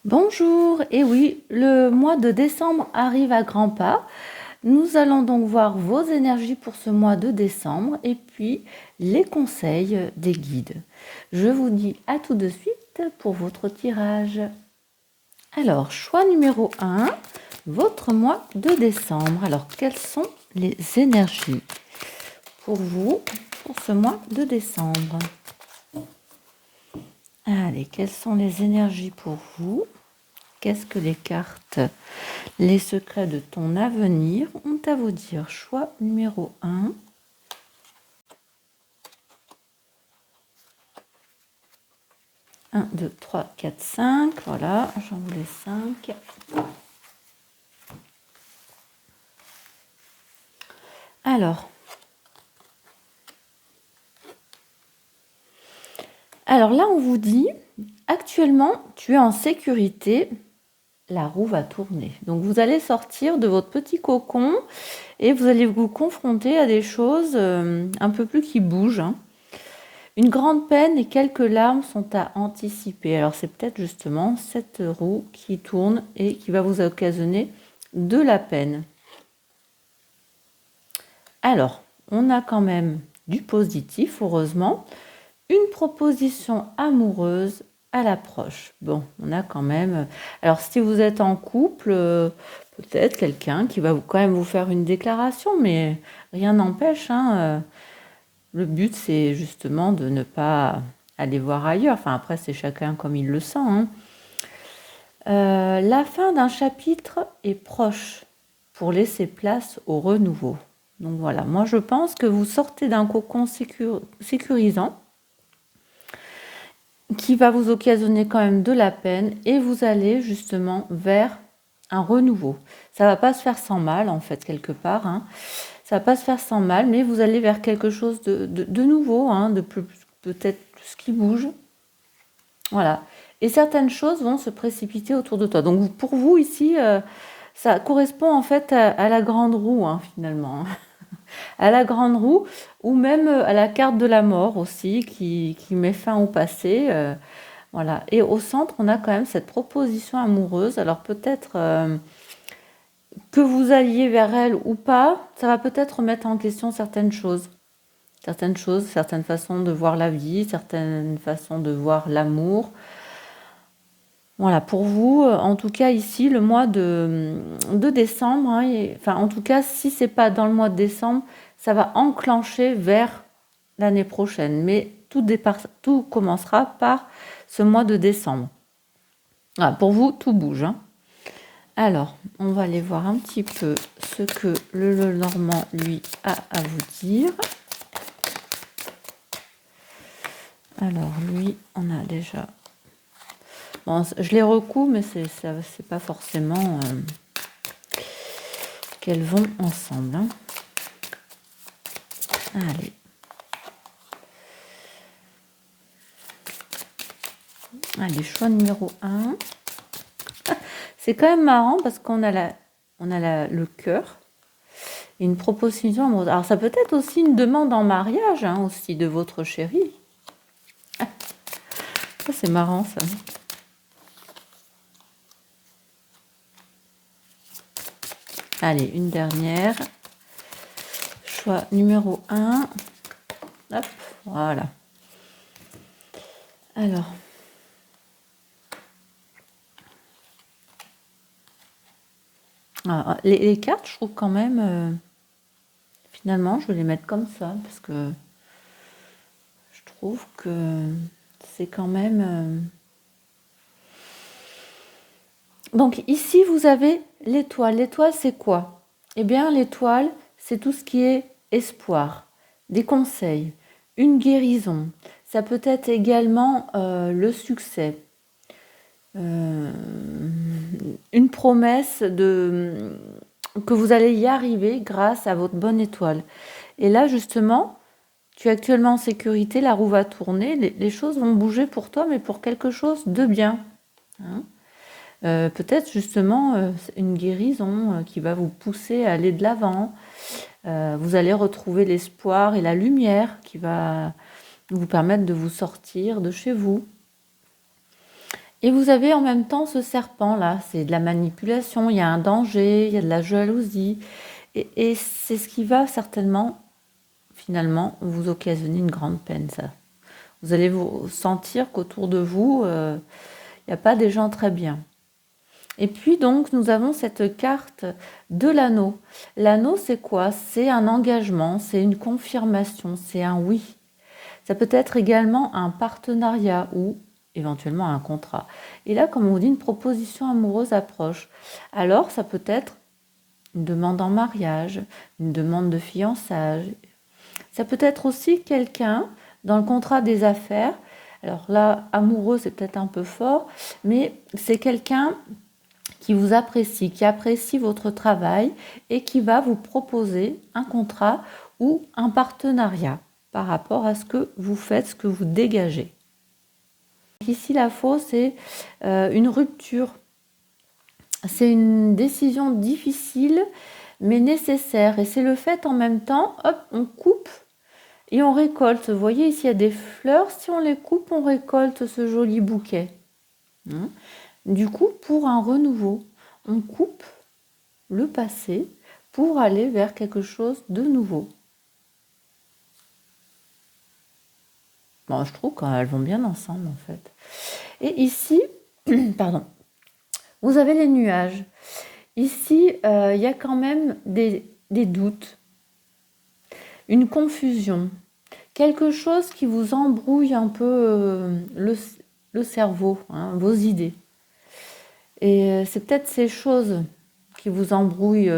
Bonjour, et oui, le mois de décembre arrive à grands pas. Nous allons donc voir vos énergies pour ce mois de décembre et puis les conseils des guides. Je vous dis à tout de suite pour votre tirage. Alors, choix numéro 1, votre mois de décembre. Alors, quelles sont les énergies pour vous pour ce mois de décembre? Allez, quelles sont les énergies pour vous? Qu'est-ce que les cartes, les secrets de ton avenir ont à vous dire? Choix numéro 1. 1, 2, 3, 4, 5. Voilà, j'en voulais 5. Alors là, on vous dit, actuellement, tu es en sécurité. La roue va tourner. Donc, vous allez sortir de votre petit cocon et vous allez vous confronter à des choses un peu plus qui bougent. Une grande peine et quelques larmes sont à anticiper. Alors, c'est peut-être justement cette roue qui tourne et qui va vous occasionner de la peine. Alors, on a quand même du positif, heureusement. Une proposition amoureuse à l'approche. Bon, on a quand même... Alors, si vous êtes en couple, peut-être quelqu'un qui va quand même vous faire une déclaration, mais rien n'empêche. Le but, c'est justement de ne pas aller voir ailleurs. Enfin, après, c'est chacun comme il le sent. La fin d'un chapitre est proche pour laisser place au renouveau. Donc voilà, moi je pense que vous sortez d'un cocon sécurisant qui va vous occasionner quand même de la peine et vous allez justement vers un renouveau. Ça va pas se faire sans mal en fait quelque part. Ça va pas se faire sans mal, mais vous allez vers quelque chose de nouveau, de peut-être plus qui bouge. Voilà. Et certaines choses vont se précipiter autour de toi. Donc pour vous ici, ça correspond en fait à la grande roue finalement. À la grande roue ou même à la carte de la mort aussi qui met fin au passé. Voilà. Et au centre, on a quand même cette proposition amoureuse. Alors peut-être que vous alliez vers elle ou pas, ça va peut-être remettre en question certaines choses. Certaines façons de voir la vie, certaines façons de voir l'amour. Voilà, pour vous, en tout cas ici, le mois de décembre, enfin en tout cas, si c'est pas dans le mois de décembre, ça va enclencher vers l'année prochaine. Mais tout commencera par ce mois de décembre. Voilà, pour vous, tout bouge. Alors, on va aller voir un petit peu ce que le Normand, lui, a à vous dire. Alors, lui, on a déjà... Bon, je les recoue, mais c'est pas forcément qu'elles vont ensemble. Allez. Allez, choix numéro 1. C'est quand même marrant parce qu'on a le cœur et une proposition amoureuse. Alors, ça peut être aussi une demande en mariage aussi de votre chéri. Ça, c'est marrant, ça. Allez, une dernière. Choix numéro 1. Hop, voilà. Alors. Les cartes, je trouve quand même... finalement, je vais les mettre comme ça parce que je trouve que c'est quand même... Donc ici, vous avez l'étoile. L'étoile, c'est quoi? Eh bien, l'étoile, c'est tout ce qui est espoir, des conseils, une guérison. Ça peut être également le succès, une promesse que vous allez y arriver grâce à votre bonne étoile. Et là, justement, tu es actuellement en sécurité, la roue va tourner, les choses vont bouger pour toi, mais pour quelque chose de bien. Peut-être justement une guérison qui va vous pousser à aller de l'avant. Vous allez retrouver l'espoir et la lumière qui va vous permettre de vous sortir de chez vous. Et vous avez en même temps ce serpent là, c'est de la manipulation, il y a un danger, il y a de la jalousie. Et c'est ce qui va certainement, finalement, vous occasionner une grande peine, ça. Vous allez vous sentir qu'autour de vous, il n'y a pas des gens très bien. Et puis donc, nous avons cette carte de l'anneau. L'anneau, c'est quoi? C'est un engagement, c'est une confirmation, c'est un oui. Ça peut être également un partenariat ou éventuellement un contrat. Et là, comme on vous dit, une proposition amoureuse approche. Alors, ça peut être une demande en mariage, une demande de fiançailles. Ça peut être aussi quelqu'un dans le contrat des affaires. Alors là, amoureux, c'est peut-être un peu fort, mais c'est quelqu'un qui vous apprécie, qui apprécie votre travail et qui va vous proposer un contrat ou un partenariat par rapport à ce que vous faites, ce que vous dégagez. Ici, la faux, c'est une rupture. C'est une décision difficile, mais nécessaire. Et c'est le fait en même temps, hop, on coupe et on récolte. Vous voyez, ici, il y a des fleurs. Si on les coupe, on récolte ce joli bouquet. Du coup, pour un renouveau, on coupe le passé pour aller vers quelque chose de nouveau. Bon, je trouve qu'elles vont bien ensemble, en fait. Et ici, pardon, vous avez les nuages. Ici, il y a quand même des doutes, une confusion, quelque chose qui vous embrouille un peu le cerveau, hein, vos idées. Et c'est peut-être ces choses qui vous embrouillent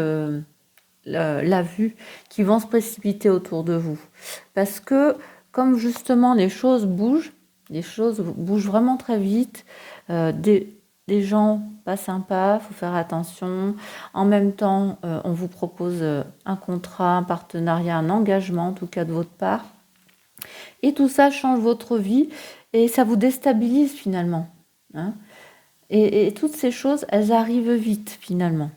la vue, qui vont se précipiter autour de vous. Parce que comme justement les choses bougent vraiment très vite, des gens pas sympas, il faut faire attention. En même temps, on vous propose un contrat, un partenariat, un engagement, en tout cas de votre part. Et tout ça change votre vie et ça vous déstabilise finalement. Hein. Et toutes ces choses, elles arrivent vite finalement.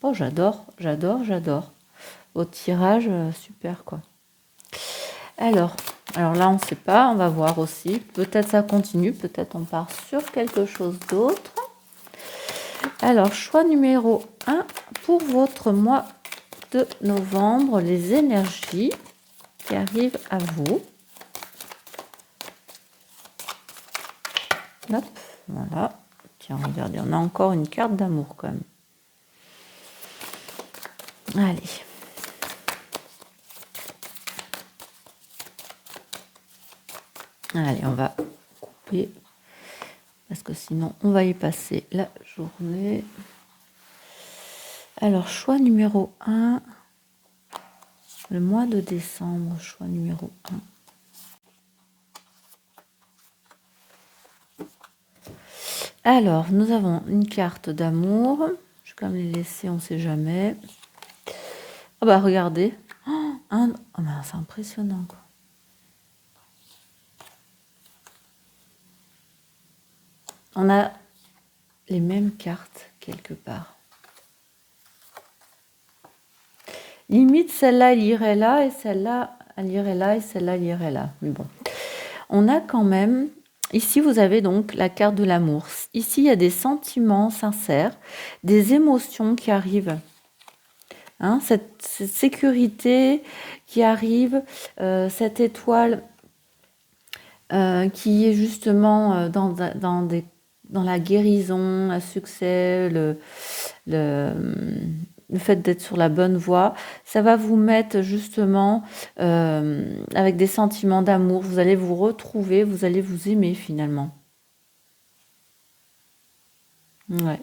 Oh, j'adore. Au tirage, super quoi. Alors là, on ne sait pas, on va voir aussi. Peut-être ça continue, peut-être on part sur quelque chose d'autre. Alors, choix numéro 1 pour votre mois de novembre, les énergies qui arrivent à vous. Hop, voilà. Tiens, regardez, on a encore une carte d'amour quand même. Allez. Allez, on va couper parce que sinon on va y passer la journée. Alors, choix numéro 1, le mois de décembre, choix numéro 1. Alors, nous avons une carte d'amour. Je vais quand même les laisser, on ne sait jamais. Ah bah regardez, c'est impressionnant quoi. On a les mêmes cartes quelque part. Limite, celle-là, elle irait là, et celle-là, elle irait là, et celle-là, elle irait là. Mais bon, on a quand même... Ici, vous avez donc la carte de l'amour. Ici, il y a des sentiments sincères, des émotions qui arrivent. Hein, cette sécurité qui arrive, cette étoile qui est justement dans la guérison, le succès, le fait d'être sur la bonne voie, ça va vous mettre justement avec des sentiments d'amour. Vous allez vous retrouver, vous allez vous aimer finalement. Ouais.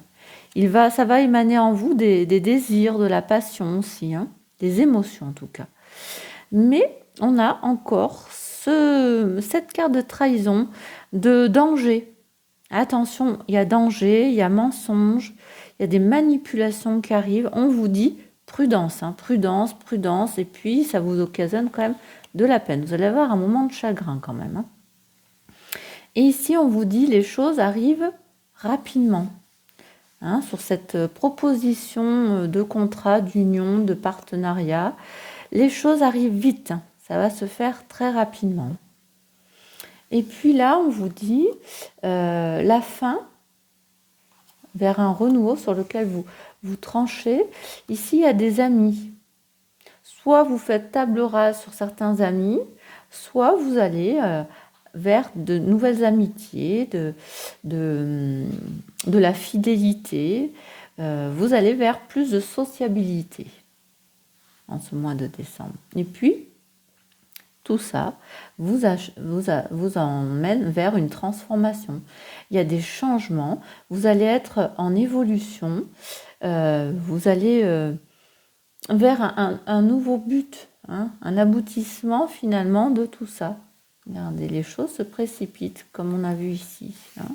Ça va émaner en vous des désirs, de la passion aussi, hein, des émotions en tout cas. Mais on a encore cette carte de trahison, de danger. Attention, il y a danger, il y a mensonge, il y a des manipulations qui arrivent. On vous dit prudence, hein, prudence, et puis ça vous occasionne quand même de la peine. Vous allez avoir un moment de chagrin quand même. Hein. Et ici, on vous dit les choses arrivent rapidement. Hein, sur cette proposition de contrat, d'union, de partenariat, les choses arrivent vite. Ça va se faire très rapidement. Et puis là, on vous dit la fin vers un renouveau sur lequel vous tranchez. Ici, il y a des amis. Soit vous faites table rase sur certains amis, soit vous allez vers de nouvelles amitiés, de la fidélité. Vous allez vers plus de sociabilité en ce mois de décembre. Et puis, tout ça vous emmène vers une transformation. Il y a des changements, vous allez être en évolution, vous allez vers un nouveau but, hein, un aboutissement finalement de tout ça. Regardez, les choses se précipitent comme on a vu ici. Hein.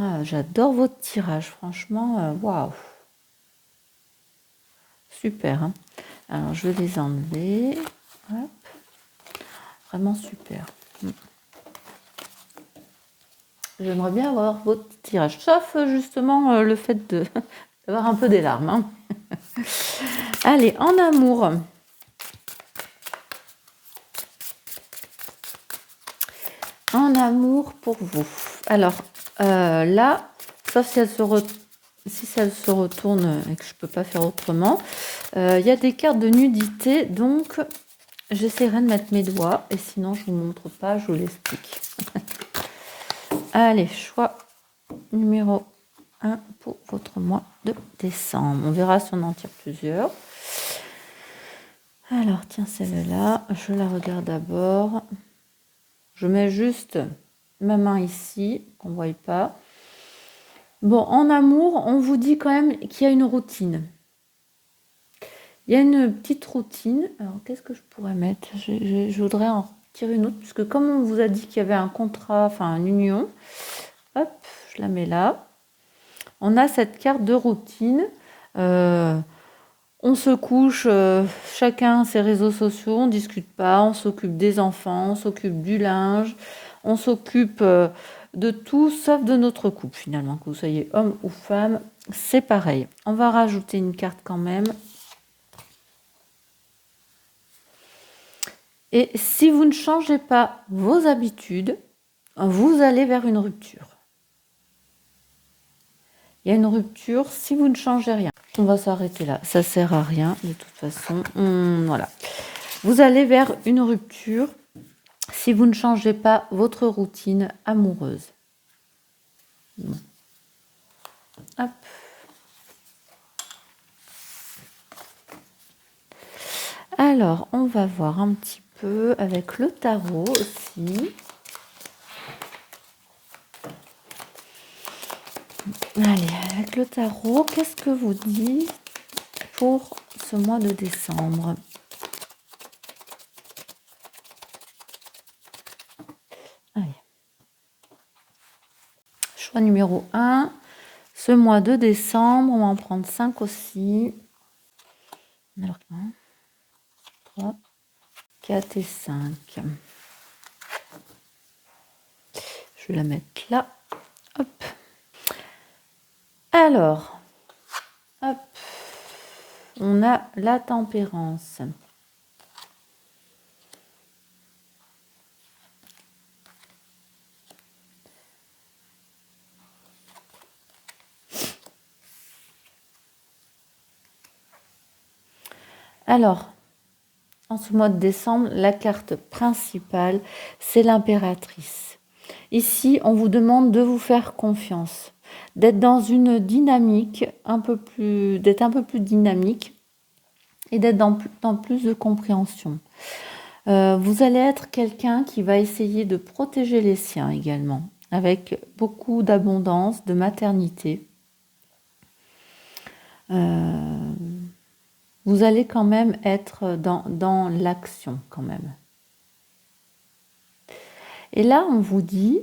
Ah, j'adore votre tirage, franchement, waouh! Super. Hein. Alors, je vais les enlever. Hop. Vraiment super. J'aimerais bien avoir votre tirage, sauf justement le fait d'avoir un peu des larmes. Hein. Allez, en amour. En amour pour vous. Alors, là, sauf si elle se retourne et que je ne peux pas faire autrement, il y a des cartes de nudité, donc j'essaierai de mettre mes doigts, et sinon je ne vous montre pas, je vous l'explique. Allez, choix numéro 1 pour votre mois de décembre. On verra si on en tire plusieurs. Alors, tiens, celle-là, je la regarde d'abord. Je mets juste ma main ici, qu'on ne voit pas. Bon, en amour, on vous dit quand même qu'il y a une routine. Il y a une petite routine. Alors, qu'est-ce que je pourrais mettre ? Je voudrais en tirer une autre, puisque comme on vous a dit qu'il y avait un contrat, enfin une union, hop, je la mets là. On a cette carte de routine. On se couche, chacun ses réseaux sociaux, on ne discute pas, on s'occupe des enfants, on s'occupe du linge, on s'occupe de tout sauf de notre couple finalement. Que vous soyez homme ou femme, c'est pareil. On va rajouter une carte quand même. Et si vous ne changez pas vos habitudes, vous allez vers une rupture. Il y a une rupture si vous ne changez rien. On va s'arrêter là. Ça ne sert à rien de toute façon. Voilà. Vous allez vers une rupture si vous ne changez pas votre routine amoureuse. Bon. Hop. Alors, on va voir un petit peu avec le tarot aussi. Allez, avec le tarot, qu'est-ce que vous dit pour ce mois de décembre ? Allez. Choix numéro 1. Ce mois de décembre, on va en prendre 5 aussi. Alors, 1, 3, 4 et 5. Je vais la mettre là. Hop. Alors, hop, on a la tempérance. Alors, en ce mois de décembre, la carte principale, c'est l'impératrice. Ici, on vous demande de vous faire confiance, d'être dans une dynamique d'être un peu plus dynamique et d'être dans plus de compréhension. Vous allez être quelqu'un qui va essayer de protéger les siens également, avec beaucoup d'abondance, de maternité. Vous allez quand même être dans l'action quand même. Et là, on vous dit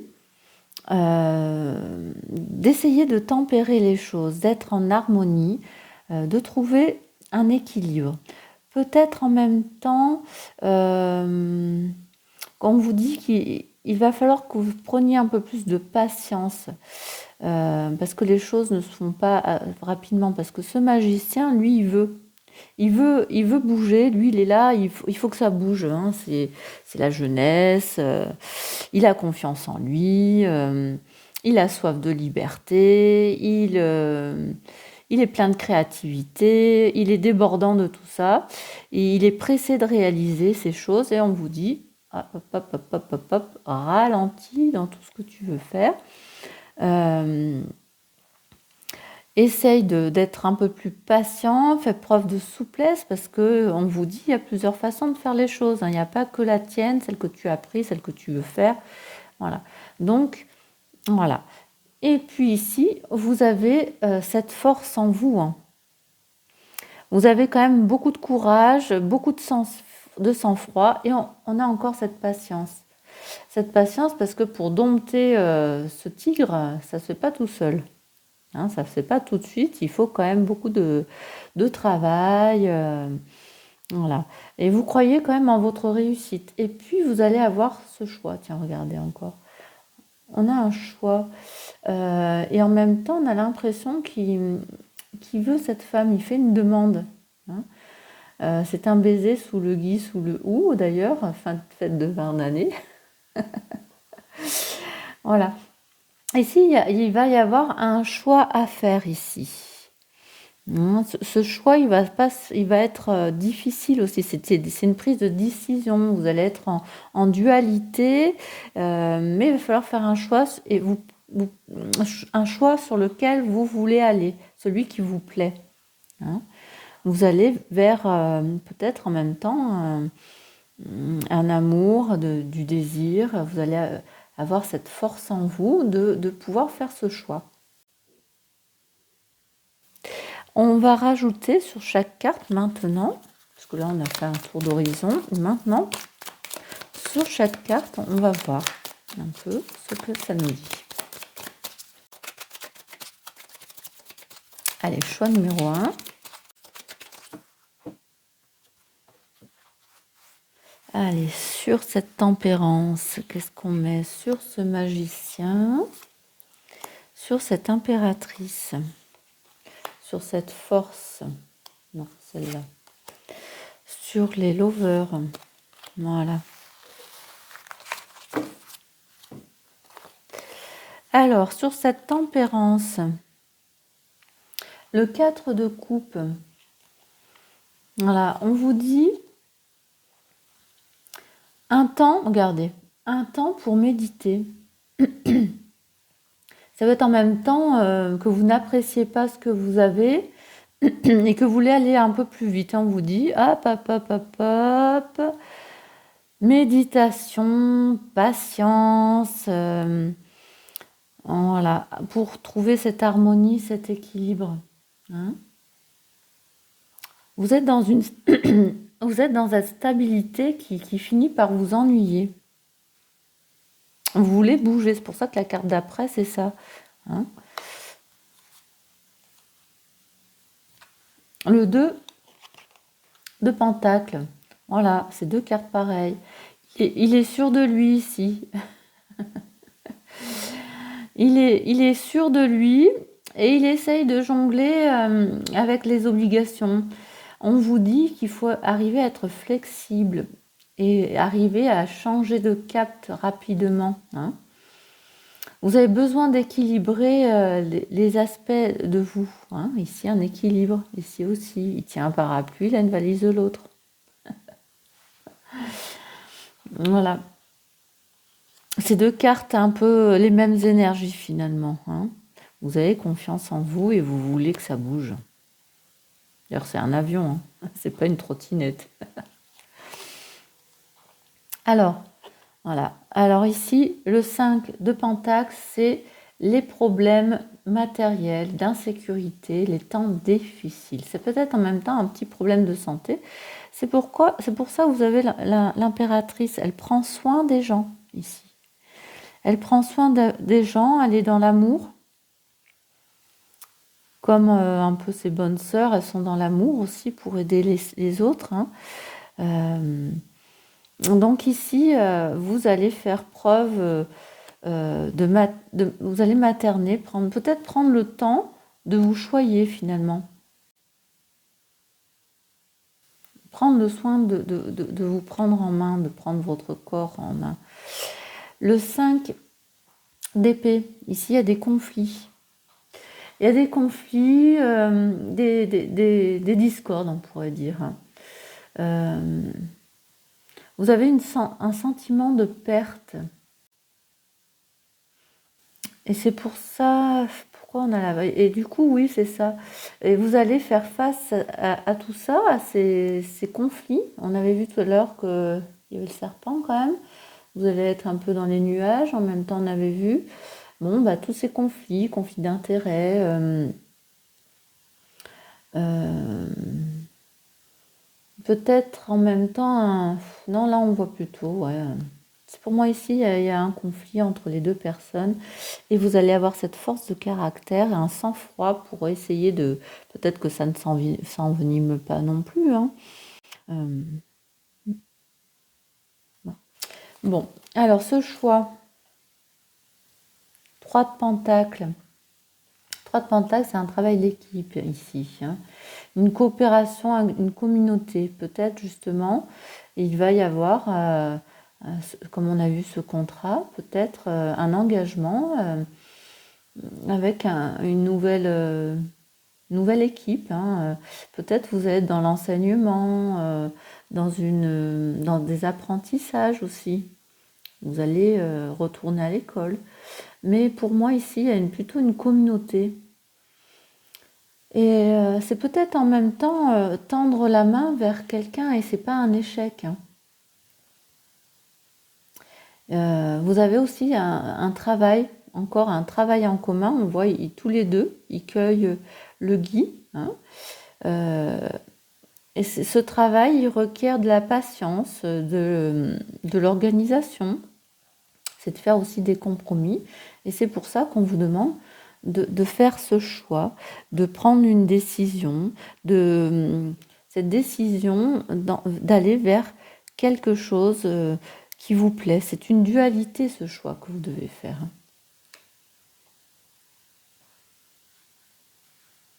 d'essayer de tempérer les choses, d'être en harmonie, de trouver un équilibre. Peut-être en même temps, on vous dit qu'il va falloir que vous preniez un peu plus de patience, parce que les choses ne se font pas rapidement, parce que ce magicien, lui, il veut. il veut bouger, lui, il est là, il faut que ça bouge, hein, c'est la jeunesse, il a confiance en lui, il a soif de liberté, il est plein de créativité, il est débordant de tout ça, et il est pressé de réaliser ces choses, et on vous dit, hop, hop, hop, hop, hop, hop, ralentis dans tout ce que tu veux faire. Essaye d'être un peu plus patient, fais preuve de souplesse parce que on vous dit il y a plusieurs façons de faire les choses, hein. Il n'y a pas que la tienne, celle que tu as prise, celle que tu veux faire. Voilà. Donc, voilà. Et puis ici, vous avez cette force en vous, hein. Vous avez quand même beaucoup de courage, beaucoup de sang-froid et on a encore cette patience. Cette patience parce que pour dompter ce tigre, ça ne se fait pas tout seul. Hein, ça ne se fait pas tout de suite, il faut quand même beaucoup de travail. Voilà. Et vous croyez quand même en votre réussite. Et puis vous allez avoir ce choix. Tiens, regardez encore. On a un choix. Et en même temps, on a l'impression qu'il veut cette femme. Il fait une demande. Hein. C'est un baiser sous le gui, sous le hou, d'ailleurs, fin de fête de fin d'année. Voilà. Ici, il va y avoir un choix à faire ici. Ce choix, il va être difficile aussi. C'est une prise de décision. Vous allez être en dualité, mais il va falloir faire un choix et un choix sur lequel vous voulez aller, celui qui vous plaît. Hein. Vous allez vers peut-être en même temps un amour, du désir. Vous allez avoir cette force en vous de pouvoir faire ce choix. On va rajouter sur chaque carte maintenant, parce que là on a fait un tour d'horizon, maintenant sur chaque carte on va voir un peu ce que ça nous dit. Allez, choix numéro 1. Allez, sur cette tempérance, qu'est-ce qu'on met? Sur ce magicien, sur cette impératrice, sur cette force, non, celle-là, sur les lovers, voilà. Alors, sur cette tempérance, le 4 de coupe, voilà, on vous dit un temps, regardez, un temps pour méditer. Ça va être en même temps que vous n'appréciez pas ce que vous avez et que vous voulez aller un peu plus vite. On vous dit, hop, hop, hop, hop, hop, méditation, patience, voilà, pour trouver cette harmonie, cet équilibre. Hein. Vous êtes dans vous êtes dans cette stabilité qui finit par vous ennuyer. Vous voulez bouger, c'est pour ça que la carte d'après, c'est ça. Hein. Le 2 de Pentacle. Voilà, c'est 2 cartes pareilles. Il est sûr de lui ici. il est sûr de lui et il essaye de jongler avec les obligations. On vous dit qu'il faut arriver à être flexible et arriver à changer de cap rapidement. Hein. Vous avez besoin d'équilibrer les aspects de vous. Hein. Ici, un équilibre. Ici aussi, il tient un parapluie, il a une valise de l'autre. Voilà. Ces 2 cartes, un peu les mêmes énergies finalement. Hein. Vous avez confiance en vous et vous voulez que ça bouge. D'ailleurs, c'est un avion, hein. C'est pas une trottinette. Alors, voilà. Alors ici, le 5 de Pentacle, c'est les problèmes matériels, d'insécurité, les temps difficiles. C'est peut-être en même temps un petit problème de santé. C'est pour ça que vous avez l'impératrice. Elle prend soin des gens ici. Elle prend soin des gens, elle est dans l'amour. Comme un peu ses bonnes sœurs, elles sont dans l'amour aussi pour aider les autres. Hein. Donc ici, vous allez faire preuve vous allez materner, peut-être prendre le temps de vous choyer finalement. prendre le soin de vous prendre en main, de prendre votre corps en main. Le 5 d'épée, ici il y a des conflits. Il y a des conflits, des discordes, on pourrait dire. Vous avez un sentiment de perte. Et c'est pour ça, pourquoi on a la... Et du coup, oui, c'est ça. Et vous allez faire face à tout ça, à ces conflits. On avait vu tout à l'heure qu'il y avait le serpent quand même. Vous allez être un peu dans les nuages. En même temps, on avait vu bon, bah, tous ces conflits d'intérêts. Peut-être en même temps... Non, là, on voit plutôt, ouais... Pour moi ici, il y a un conflit entre les deux personnes et vous allez avoir cette force de caractère et un sang-froid pour essayer de... Peut-être que ça ne s'envenime pas non plus. Hein. Bon, alors ce choix, 3 de pentacles. 3 de pentacles, c'est un travail d'équipe ici. Hein. Une coopération, une communauté. Peut-être justement, il va y avoir... comme on a vu ce contrat, peut-être un engagement avec une nouvelle équipe. Hein. Peut-être vous êtes dans l'enseignement, dans des apprentissages aussi. Vous allez retourner à l'école. Mais pour moi ici, il y a plutôt une communauté. Et c'est peut-être en même temps tendre la main vers quelqu'un et c'est pas un échec. Hein. Vous avez aussi un travail, encore un travail en commun. On voit tous les deux, ils cueillent le gui. Hein. Et ce travail, il requiert de la patience, de l'organisation. C'est de faire aussi des compromis. Et c'est pour ça qu'on vous demande de faire ce choix, de prendre une décision, cette décision d'aller vers quelque chose qui vous plaît. C'est une dualité, ce choix que vous devez faire.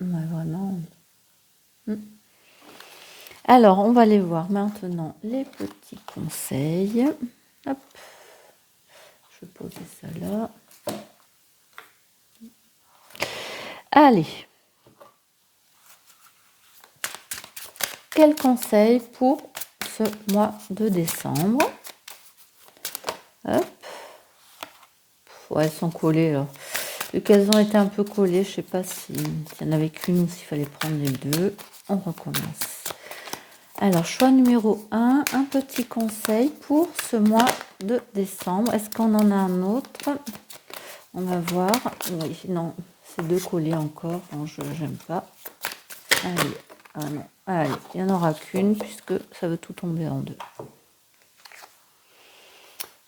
Ouais, vraiment. Alors, on va aller voir maintenant les petits conseils. Hop. Je vais poser ça là. Allez. Quel conseil pour ce mois de décembre? Hop. Ouais, elles sont collées là. Vu qu'elles ont été un peu collées, je ne sais pas s'il y en avait qu'une ou s'il fallait prendre les deux. On recommence. Alors, choix numéro 1, un petit conseil pour ce mois de décembre. Est-ce qu'on en a un autre? On va voir. Oui, non, c'est deux collés encore. Bon, je n'aime pas. Allez, ah non. Allez, il n'y en aura qu'une puisque ça veut tout tomber en deux.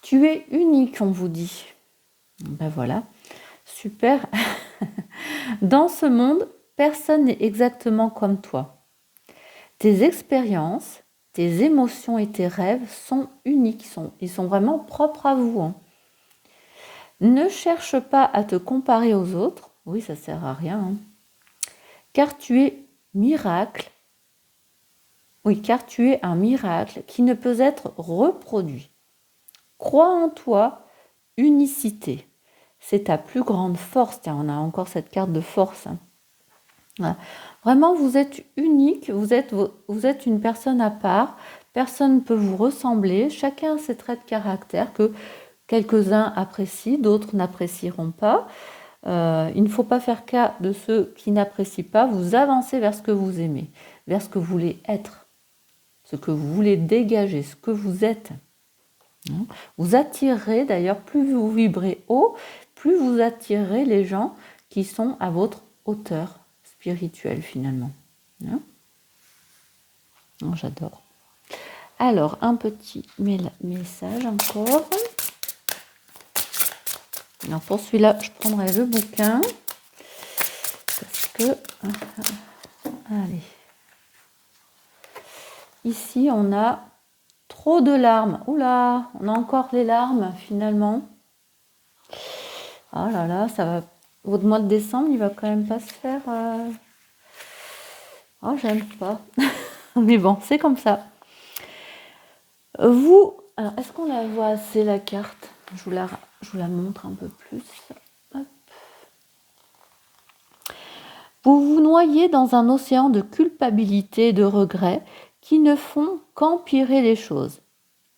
Tu es unique, on vous dit. Ben voilà, super. Dans ce monde, personne n'est exactement comme toi. Tes expériences, tes émotions et tes rêves sont uniques, ils sont vraiment propres à vous. Hein. Ne cherche pas à te comparer aux autres, oui, ça sert à rien, hein. Car tu es miracle. Oui, car tu es un miracle qui ne peut être reproduit. Crois en toi, unicité. C'est ta plus grande force. Tiens, on a encore cette carte de force. Hein. Voilà. Vraiment, vous êtes unique, vous êtes une personne à part. Personne ne peut vous ressembler. Chacun a ses traits de caractère que quelques-uns apprécient, d'autres n'apprécieront pas. Il ne faut pas faire cas de ceux qui n'apprécient pas. Vous avancez vers ce que vous aimez, vers ce que vous voulez être, ce que vous voulez dégager, ce que vous êtes. Vous attirerez, d'ailleurs, plus vous vibrez haut, plus vous attirerez les gens qui sont à votre hauteur spirituelle, finalement. J'adore. Alors, un petit message encore. Alors, pour celui-là, je prendrai le bouquin. Parce que... allez. Ici, on a... trop de larmes. Oula, on a encore les larmes finalement. Ah là là, ça va. Votre mois de décembre, il va quand même pas se faire. Oh, j'aime pas. Mais bon, c'est comme ça. Vous, alors est-ce qu'on la voit assez la carte? Je vous la montre un peu plus. Hop. Vous vous noyez dans un océan de culpabilité et de regrets qui ne font qu'empirer les choses.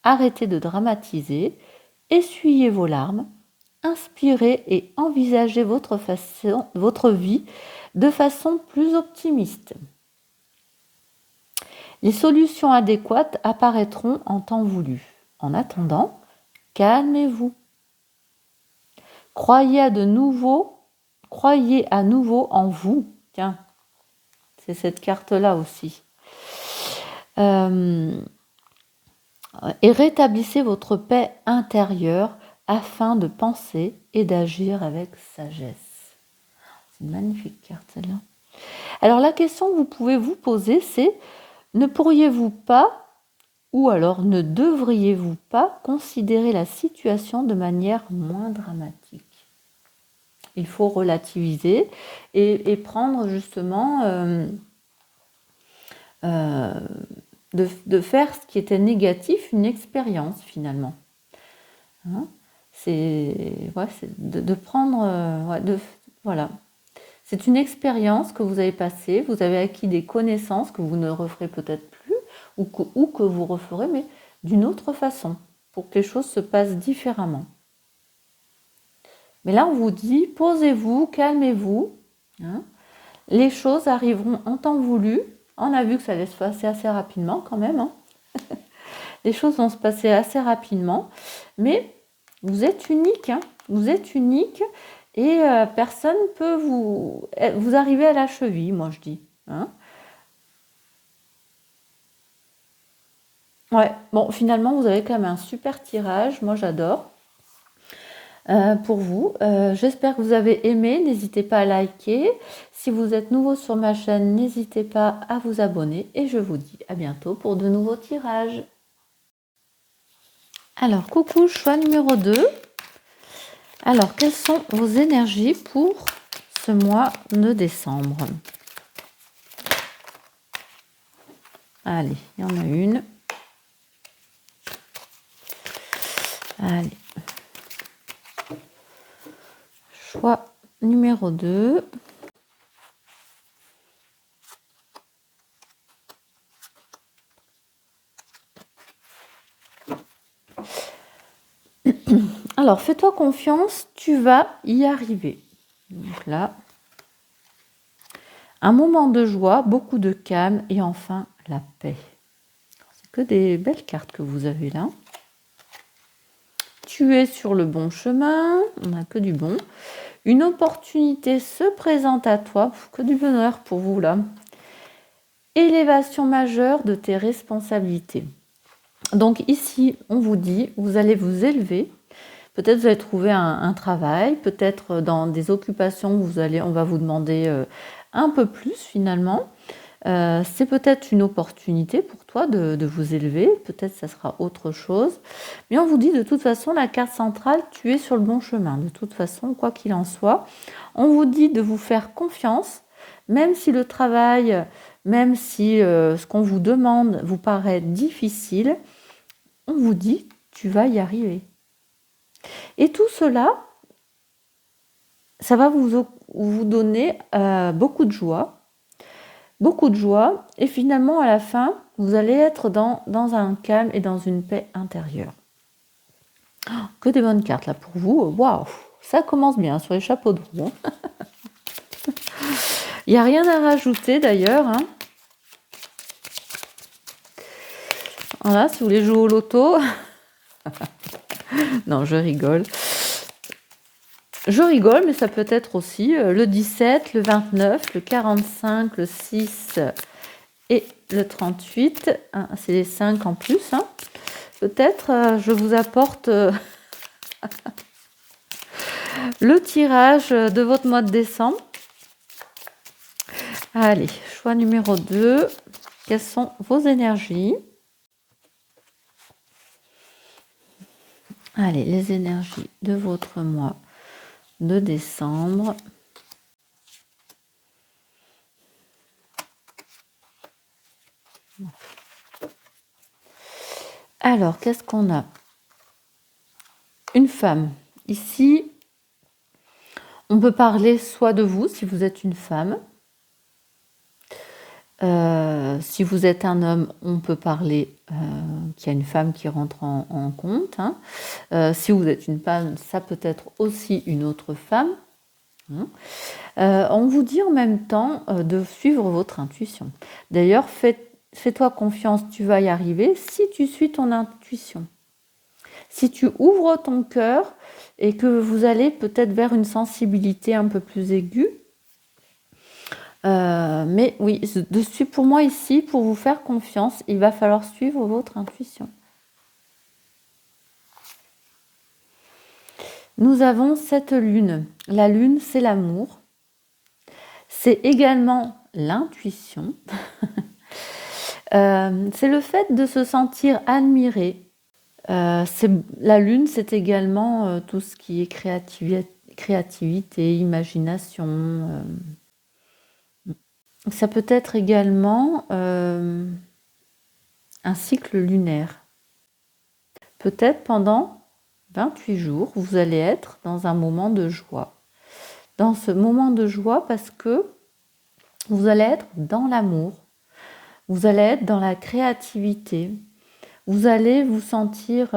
Arrêtez de dramatiser, essuyez vos larmes, inspirez et envisagez votre vie de façon plus optimiste. Les solutions adéquates apparaîtront en temps voulu. En attendant, calmez-vous. Croyez à nouveau en vous. Tiens, c'est cette carte-là aussi. Et rétablissez votre paix intérieure afin de penser et d'agir avec sagesse. C'est une magnifique carte celle-là. Alors la question que vous pouvez vous poser, c'est ne pourriez-vous pas ou alors ne devriez-vous pas considérer la situation de manière moins dramatique? Il faut relativiser et prendre justement de faire ce qui était négatif une expérience finalement. Hein, c'est de prendre, voilà. C'est une expérience que vous avez passée, vous avez acquis des connaissances que vous ne referez peut-être plus ou que vous referez, mais d'une autre façon, pour que les choses se passent différemment. Mais là, on vous dit, posez-vous, calmez-vous. Hein, les choses arriveront en temps voulu. On a vu que ça allait se passer assez rapidement quand même. Hein. Les choses vont se passer assez rapidement. Mais vous êtes unique. Hein, vous êtes unique. Et personne ne peut vous arriver à la cheville, moi je dis. Hein. Ouais, bon, finalement, vous avez quand même un super tirage. Moi, j'adore. Pour vous. J'espère que vous avez aimé. N'hésitez pas à liker. Si vous êtes nouveau sur ma chaîne, n'hésitez pas à vous abonner. Et je vous dis à bientôt pour de nouveaux tirages. Alors, coucou, choix numéro 2. Alors, quelles sont vos énergies pour ce mois de décembre? Allez, il y en a une. Allez. Choix numéro 2. Alors, fais-toi confiance, tu vas y arriver. Donc là, un moment de joie, beaucoup de calme et enfin la paix. C'est que des belles cartes que vous avez là. Tu es sur le bon chemin, on n'a que du bon. Une opportunité se présente à toi, que du bonheur pour vous là. Élévation majeure de tes responsabilités. Donc ici, on vous dit, vous allez vous élever. Peut-être vous allez trouver un travail, peut-être dans des occupations, on va vous demander un peu plus finalement. C'est peut-être une opportunité pour toi de vous élever, peut-être ça sera autre chose. Mais on vous dit de toute façon, la carte centrale, tu es sur le bon chemin. De toute façon, quoi qu'il en soit, on vous dit de vous faire confiance, même si le travail, même si ce qu'on vous demande vous paraît difficile, on vous dit, tu vas y arriver. Et tout cela, ça va vous donner beaucoup de joie, et finalement, à la fin, vous allez être dans un calme et dans une paix intérieure. Oh, que des bonnes cartes là pour vous. Waouh, ça commence bien sur les chapeaux de roue. Il n'y a rien à rajouter d'ailleurs. Hein. Voilà, si vous voulez jouer au loto. Non, je rigole. Je rigole, mais ça peut être aussi le 17, le 29, le 45, le 6 et le 38. Hein, c'est les 5 en plus. Hein. Peut-être je vous apporte le tirage de votre mois de décembre. Allez, choix numéro 2. Quelles sont vos énergies? Allez, les énergies de votre mois de décembre. Alors, qu'est-ce qu'on a? Une femme. Ici, on peut parler soit de vous, si vous êtes une femme. Si vous êtes un homme, on peut parler qu'il y a une femme qui rentre en compte. Hein. Si vous êtes une femme, ça peut être aussi une autre femme. Hein. On vous dit en même temps de suivre votre intuition. D'ailleurs, fais-toi confiance, tu vas y arriver si tu suis ton intuition. Si tu ouvres ton cœur et que vous allez peut-être vers une sensibilité un peu plus aiguë, mais oui, pour moi ici, pour vous faire confiance, il va falloir suivre votre intuition. Nous avons cette lune. La lune, c'est l'amour. C'est également l'intuition. C'est le fait de se sentir admiré. La lune, c'est également tout ce qui est créativité, imagination. Ça peut être également un cycle lunaire. Peut-être pendant 28 jours, vous allez être dans un moment de joie. Dans ce moment de joie parce que vous allez être dans l'amour, vous allez être dans la créativité, vous allez vous sentir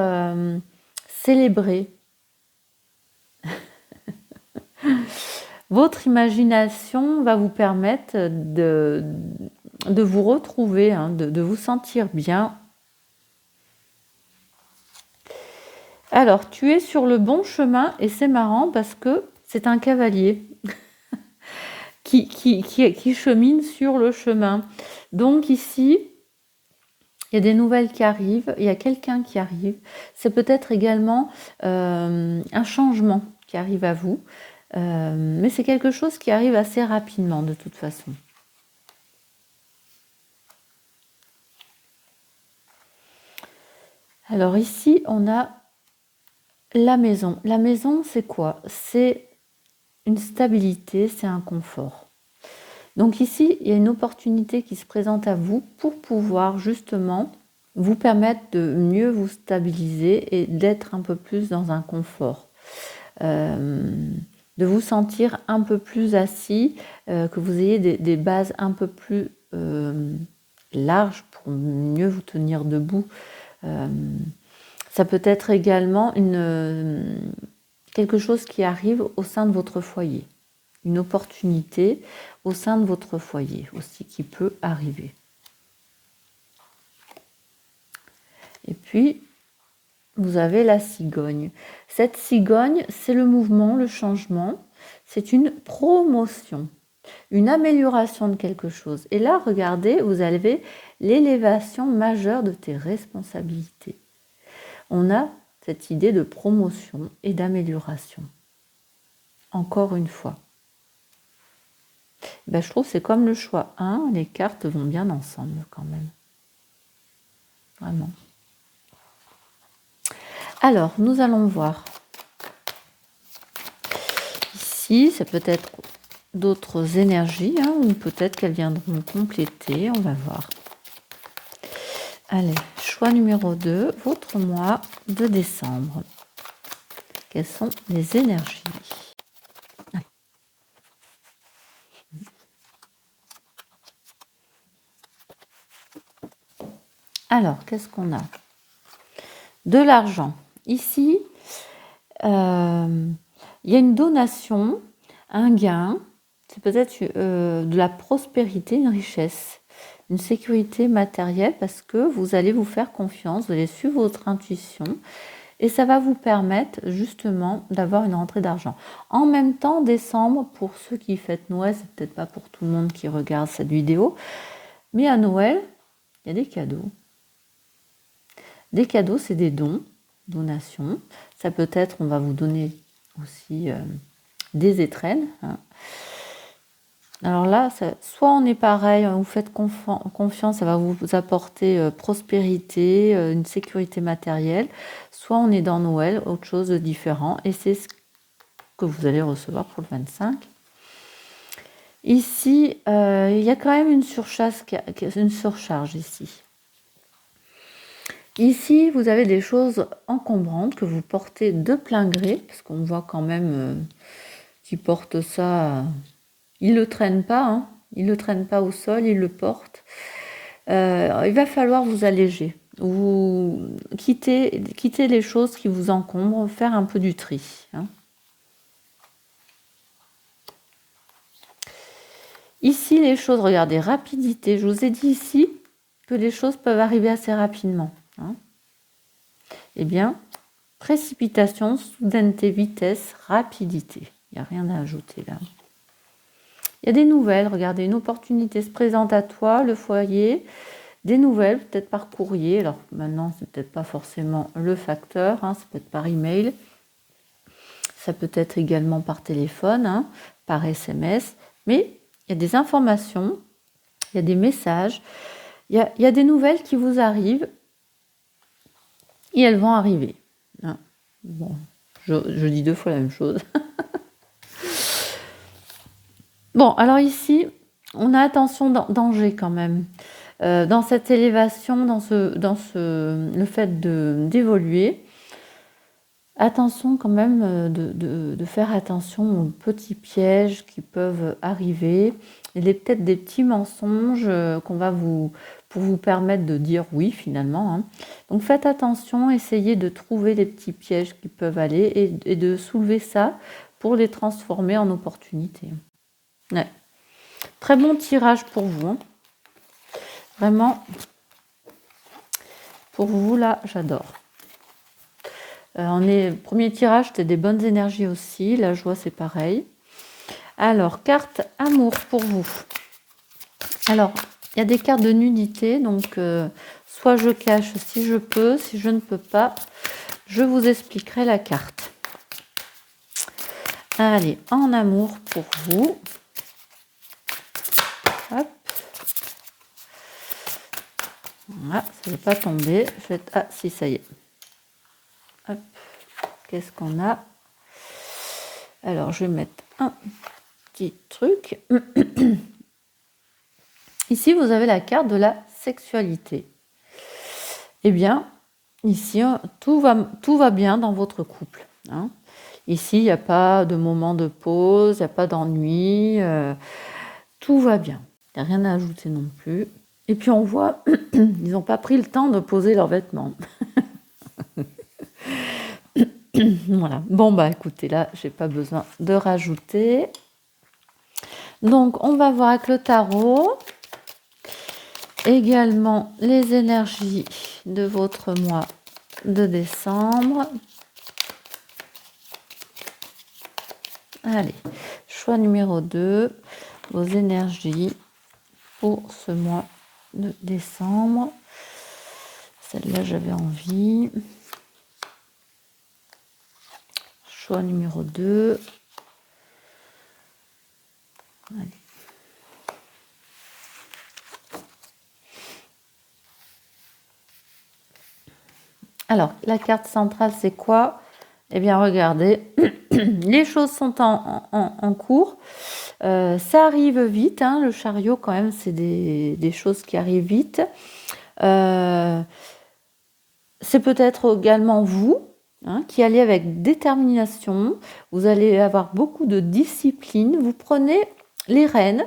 célébré. Votre imagination va vous permettre de vous retrouver, hein, de vous sentir bien. Alors, tu es sur le bon chemin et c'est marrant parce que c'est un cavalier qui chemine sur le chemin. Donc ici, il y a des nouvelles qui arrivent, il y a quelqu'un qui arrive. C'est peut-être également un changement qui arrive à vous. Mais c'est quelque chose qui arrive assez rapidement de toute façon. Alors ici, on a la maison. La maison, c'est quoi? C'est une stabilité, c'est un confort. Donc ici, il y a une opportunité qui se présente à vous pour pouvoir justement vous permettre de mieux vous stabiliser et d'être un peu plus dans un confort. De vous sentir un peu plus assis, que vous ayez des bases un peu plus larges pour mieux vous tenir debout. Ça peut être également quelque chose qui arrive au sein de votre foyer. Une opportunité au sein de votre foyer aussi qui peut arriver. Et puis, vous avez la cigogne. Cette cigogne, c'est le mouvement, le changement. C'est une promotion, une amélioration de quelque chose. Et là, regardez, vous avez l'élévation majeure de tes responsabilités. On a cette idée de promotion et d'amélioration. Encore une fois. Ben, je trouve que c'est comme le choix 1, les cartes vont bien ensemble quand même. Vraiment. Alors, nous allons voir. Ici, ça peut être d'autres énergies, hein, ou peut-être qu'elles viendront compléter. On va voir. Allez, choix numéro 2, votre mois de décembre. Quelles sont les énergies? Alors, qu'est-ce qu'on a? De l'argent. Ici, il y a une donation, un gain, c'est peut-être de la prospérité, une richesse, une sécurité matérielle parce que vous allez vous faire confiance, vous allez suivre votre intuition et ça va vous permettre justement d'avoir une rentrée d'argent. En même temps, décembre, pour ceux qui fêtent Noël, c'est peut-être pas pour tout le monde qui regarde cette vidéo, mais à Noël, il y a des cadeaux. Des cadeaux, c'est des dons, donations. Ça peut être, on va vous donner aussi des étrennes. Hein. Alors là, soit on est pareil, vous faites confiance, ça va vous apporter prospérité, une sécurité matérielle. Soit on est dans Noël, autre chose de différent. Et c'est ce que vous allez recevoir pour le 25. Ici, il y a quand même une surcharge ici. Ici, vous avez des choses encombrantes que vous portez de plein gré, parce qu'on voit quand même qu'il porte ça. Il ne le traîne pas, hein. Il ne le traîne pas au sol, il le porte. Il va falloir vous alléger, vous quitter les choses qui vous encombrent, faire un peu du tri, hein. Ici, les choses, regardez, rapidité. Je vous ai dit ici que les choses peuvent arriver assez rapidement, hein. Eh bien, précipitation, soudaineté, vitesse, rapidité. Il n'y a rien à ajouter là. Il y a des nouvelles, regardez, une opportunité se présente à toi, le foyer, des nouvelles, peut-être par courrier. Alors maintenant, c'est peut-être pas forcément le facteur, hein, ça peut être par email. Ça peut être également par téléphone, hein, par SMS. Mais il y a des informations, il y a des messages, il y a des nouvelles qui vous arrivent et elles vont arriver, hein. Bon, je dis 2 fois la même chose. Bon, alors ici, on a attention danger quand même. Dans cette élévation, le fait d'évoluer, attention quand même de faire attention aux petits pièges qui peuvent arriver. Il y a peut-être des petits mensonges pour vous permettre de dire oui finalement, hein. Donc faites attention, essayez de trouver les petits pièges qui peuvent aller et de soulever ça pour les transformer en opportunités. Ouais. Très bon tirage pour vous, hein. Vraiment, pour vous là, j'adore. Premier tirage, c'était des bonnes énergies aussi. La joie, c'est pareil. Alors, carte amour pour vous. Alors, il y a des cartes de nudité. Donc, soit je cache si je peux. Si je ne peux pas, je vous expliquerai la carte. Allez, en amour pour vous. Hop. Voilà, ça ne va pas tomber. Ah, si, ça y est. Hop. Qu'est-ce qu'on a? Alors, je vais mettre un petit truc. Ici, vous avez la carte de la sexualité. Eh bien, ici, tout va bien dans votre couple, hein. Ici, il n'y a pas de moment de pause, il n'y a pas d'ennui. Tout va bien. Il n'y a rien à ajouter non plus. Et puis, on voit, ils n'ont pas pris le temps de poser leurs vêtements. Voilà. Bon, bah écoutez, là, je n'ai pas besoin de rajouter. Donc, on va voir avec le tarot. Également les énergies de votre mois de décembre. Allez, choix numéro 2, vos énergies pour ce mois de décembre. Celle-là, j'avais envie. Choix numéro 2. Allez. Alors, la carte centrale, c'est quoi? Eh bien, regardez, les choses sont en cours. Ça arrive vite, hein, le chariot, quand même, c'est des choses qui arrivent vite. C'est peut-être également vous, hein, qui allez avec détermination. Vous allez avoir beaucoup de discipline. Vous prenez les rênes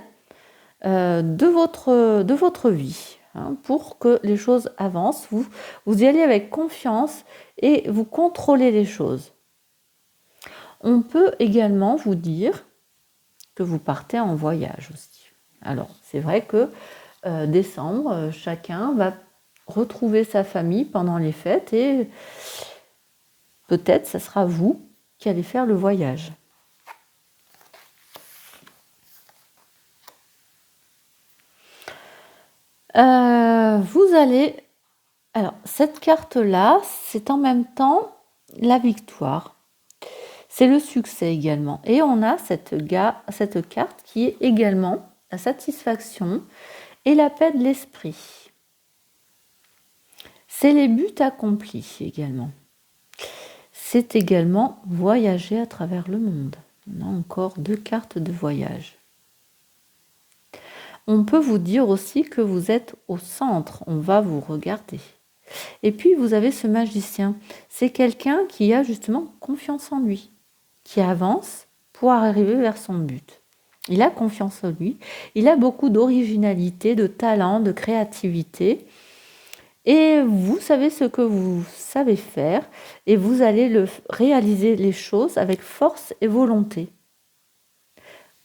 de votre vie, hein, pour que les choses avancent. Vous y allez avec confiance et vous contrôlez les choses. On peut également vous dire que vous partez en voyage aussi. Alors, c'est vrai que décembre, chacun va retrouver sa famille pendant les fêtes et peut-être ça sera vous qui allez faire le voyage. Vous allez... Alors, cette carte-là, c'est en même temps la victoire. C'est le succès également. Et on a cette carte qui est également la satisfaction et la paix de l'esprit. C'est les buts accomplis également. C'est également voyager à travers le monde. On a encore 2 cartes de voyage. On peut vous dire aussi que vous êtes au centre, on va vous regarder. Et puis, vous avez ce magicien. C'est quelqu'un qui a justement confiance en lui, qui avance pour arriver vers son but. Il a confiance en lui, il a beaucoup d'originalité, de talent, de créativité. Et vous savez ce que vous savez faire et vous allez réaliser les choses avec force et volonté.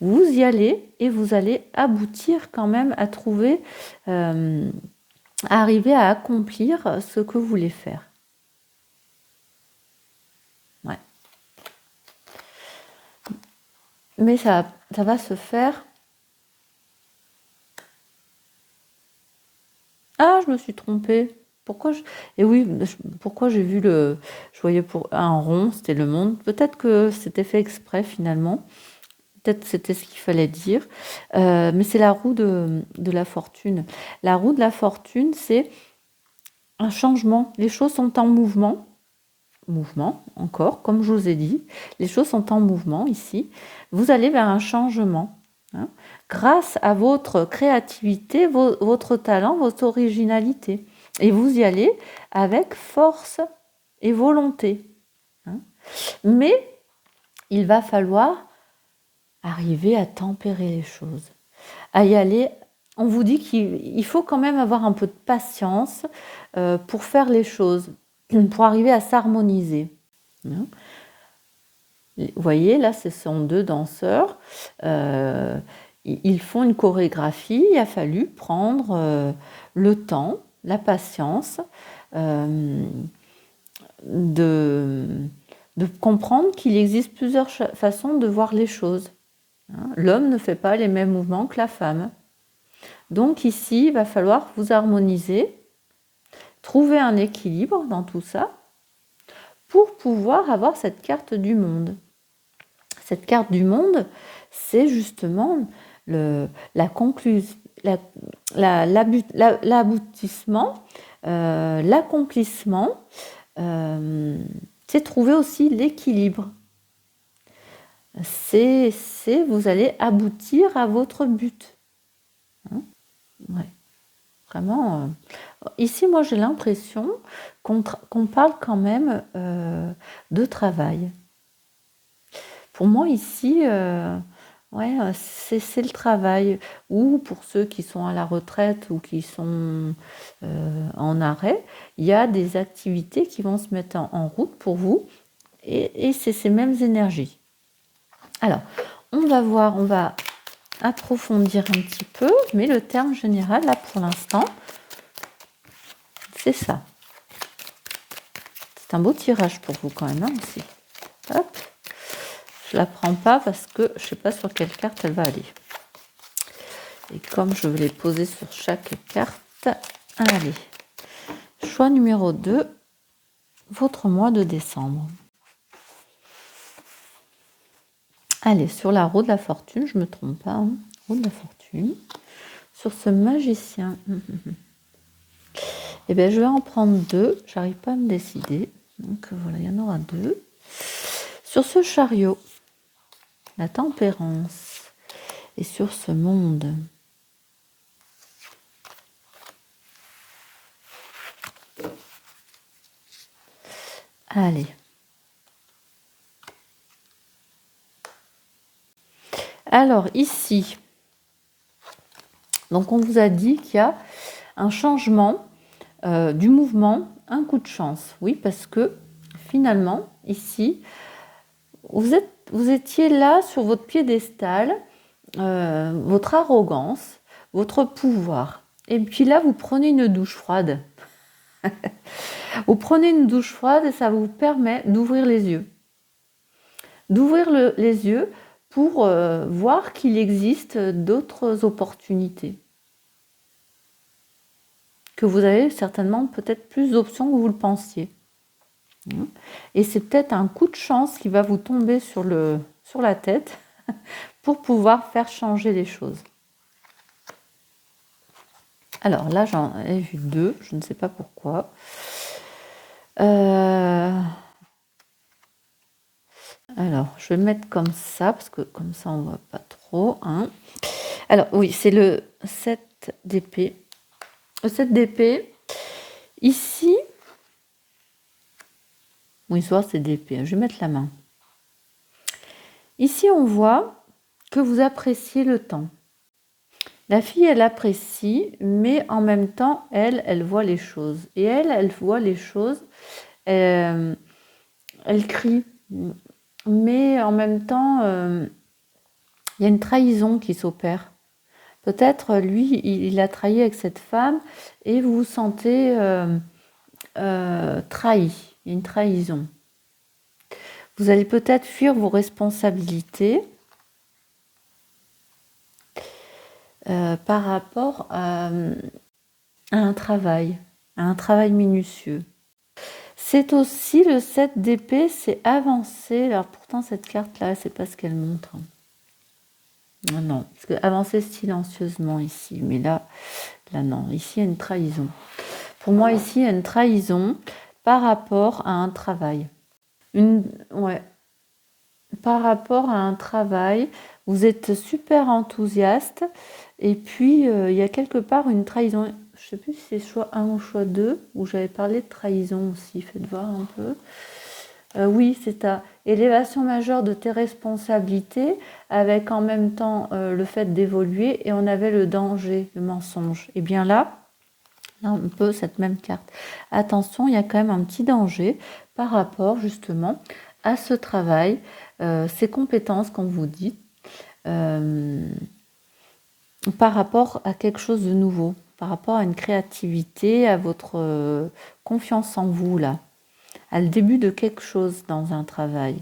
Vous y allez et vous allez aboutir quand même à trouver, à arriver à accomplir ce que vous voulez faire. Ouais. Mais ça va se faire. Ah, je me suis trompée. Et oui, pourquoi j'ai vu je voyais pour un rond, c'était le monde. Peut-être que c'était fait exprès finalement. Peut-être c'était ce qu'il fallait dire. Mais c'est la roue de la fortune. La roue de la fortune, c'est un changement. Les choses sont en mouvement. Mouvement, encore, comme je vous ai dit. Les choses sont en mouvement ici. Vous allez vers un changement. Hein, grâce à votre créativité, votre talent, votre originalité. Et vous y allez avec force et volonté. Hein. Mais il va falloir arriver à tempérer les choses, à y aller. On vous dit qu'il faut quand même avoir un peu de patience pour faire les choses, pour arriver à s'harmoniser. Hein. Vous voyez, là, ce sont deux danseurs. Ils font une chorégraphie. Il a fallu prendre le temps, la patience de comprendre qu'il existe plusieurs façons de voir les choses. Hein. L'homme ne fait pas les mêmes mouvements que la femme. Donc ici, il va falloir vous harmoniser, trouver un équilibre dans tout ça pour pouvoir avoir cette carte du monde. Cette carte du monde, c'est justement l'aboutissement, l'accomplissement, c'est trouver aussi l'équilibre. Vous allez aboutir à votre but. Hein, ouais. Vraiment. Ici, moi, j'ai l'impression qu'on parle quand même de travail. Pour moi, ici, c'est le travail. Ou pour ceux qui sont à la retraite ou qui sont en arrêt, il y a des activités qui vont se mettre en route pour vous. Et c'est ces mêmes énergies. Alors, on va voir, on va approfondir un petit peu, mais le terme général, là, pour l'instant, c'est ça. C'est un beau tirage pour vous quand même, hein, aussi. Hop. Je la prends pas parce que je sais pas sur quelle carte elle va aller. Et comme je vais les poser sur chaque carte, allez. Choix numéro 2, votre mois de décembre. Allez, sur la roue de la fortune, je me trompe pas, hein, roue de la fortune. Sur ce magicien, eh bien, je vais en prendre 2. J'arrive pas à me décider. Donc voilà, il y en aura 2. Sur ce chariot, la tempérance. Et sur ce monde. Allez. Alors ici, donc on vous a dit qu'il y a un changement du mouvement, un coup de chance. Oui, parce que finalement, ici, vous étiez là sur votre piédestal, votre arrogance, votre pouvoir. Et puis là, vous prenez une douche froide. Vous prenez une douche froide et ça vous permet d'ouvrir les yeux. D'ouvrir les yeux pour voir qu'il existe d'autres opportunités. Que vous avez certainement peut-être plus d'options que vous le pensiez. Et c'est peut-être un coup de chance qui va vous tomber sur la tête pour pouvoir faire changer les choses. Alors là, j'en ai vu 2, je ne sais pas pourquoi. Alors, je vais mettre comme ça, parce que comme ça, on ne voit pas trop. Hein. Alors, oui, c'est le 7 d'épée. Le 7 d'épée, ici, oui, soit c'est d'épée, je vais mettre la main. Ici, on voit que vous appréciez le temps. La fille, elle apprécie, mais en même temps, elle voit les choses. Et elle voit les choses, elle crie. Mais en même temps, il y a une trahison qui s'opère. Peut-être, lui, il a trahi avec cette femme et vous vous sentez trahi. Il y a une trahison. Vous allez peut-être fuir vos responsabilités par rapport à un travail minutieux. C'est aussi le 7 d'épée, c'est avancer. Alors pourtant, cette carte-là, c'est pas ce qu'elle montre. Non, parce que avancer silencieusement ici, mais là non, ici il y a une trahison. Pour moi, ici il y a une trahison par rapport à un travail. Par rapport à un travail, vous êtes super enthousiaste et puis il y a quelque part une trahison. Je ne sais plus si c'est choix 1 ou choix 2, où j'avais parlé de trahison aussi, faites voir un peu. Oui, c'est ta élévation majeure de tes responsabilités, avec en même temps le fait d'évoluer, et on avait le danger, le mensonge. Et bien là, un peu cette même carte. Attention, il y a quand même un petit danger par rapport justement à ce travail, ces compétences qu'on vous dit, par rapport à quelque chose de nouveau, par rapport à une créativité, à votre confiance en vous là, à le début de quelque chose dans un travail.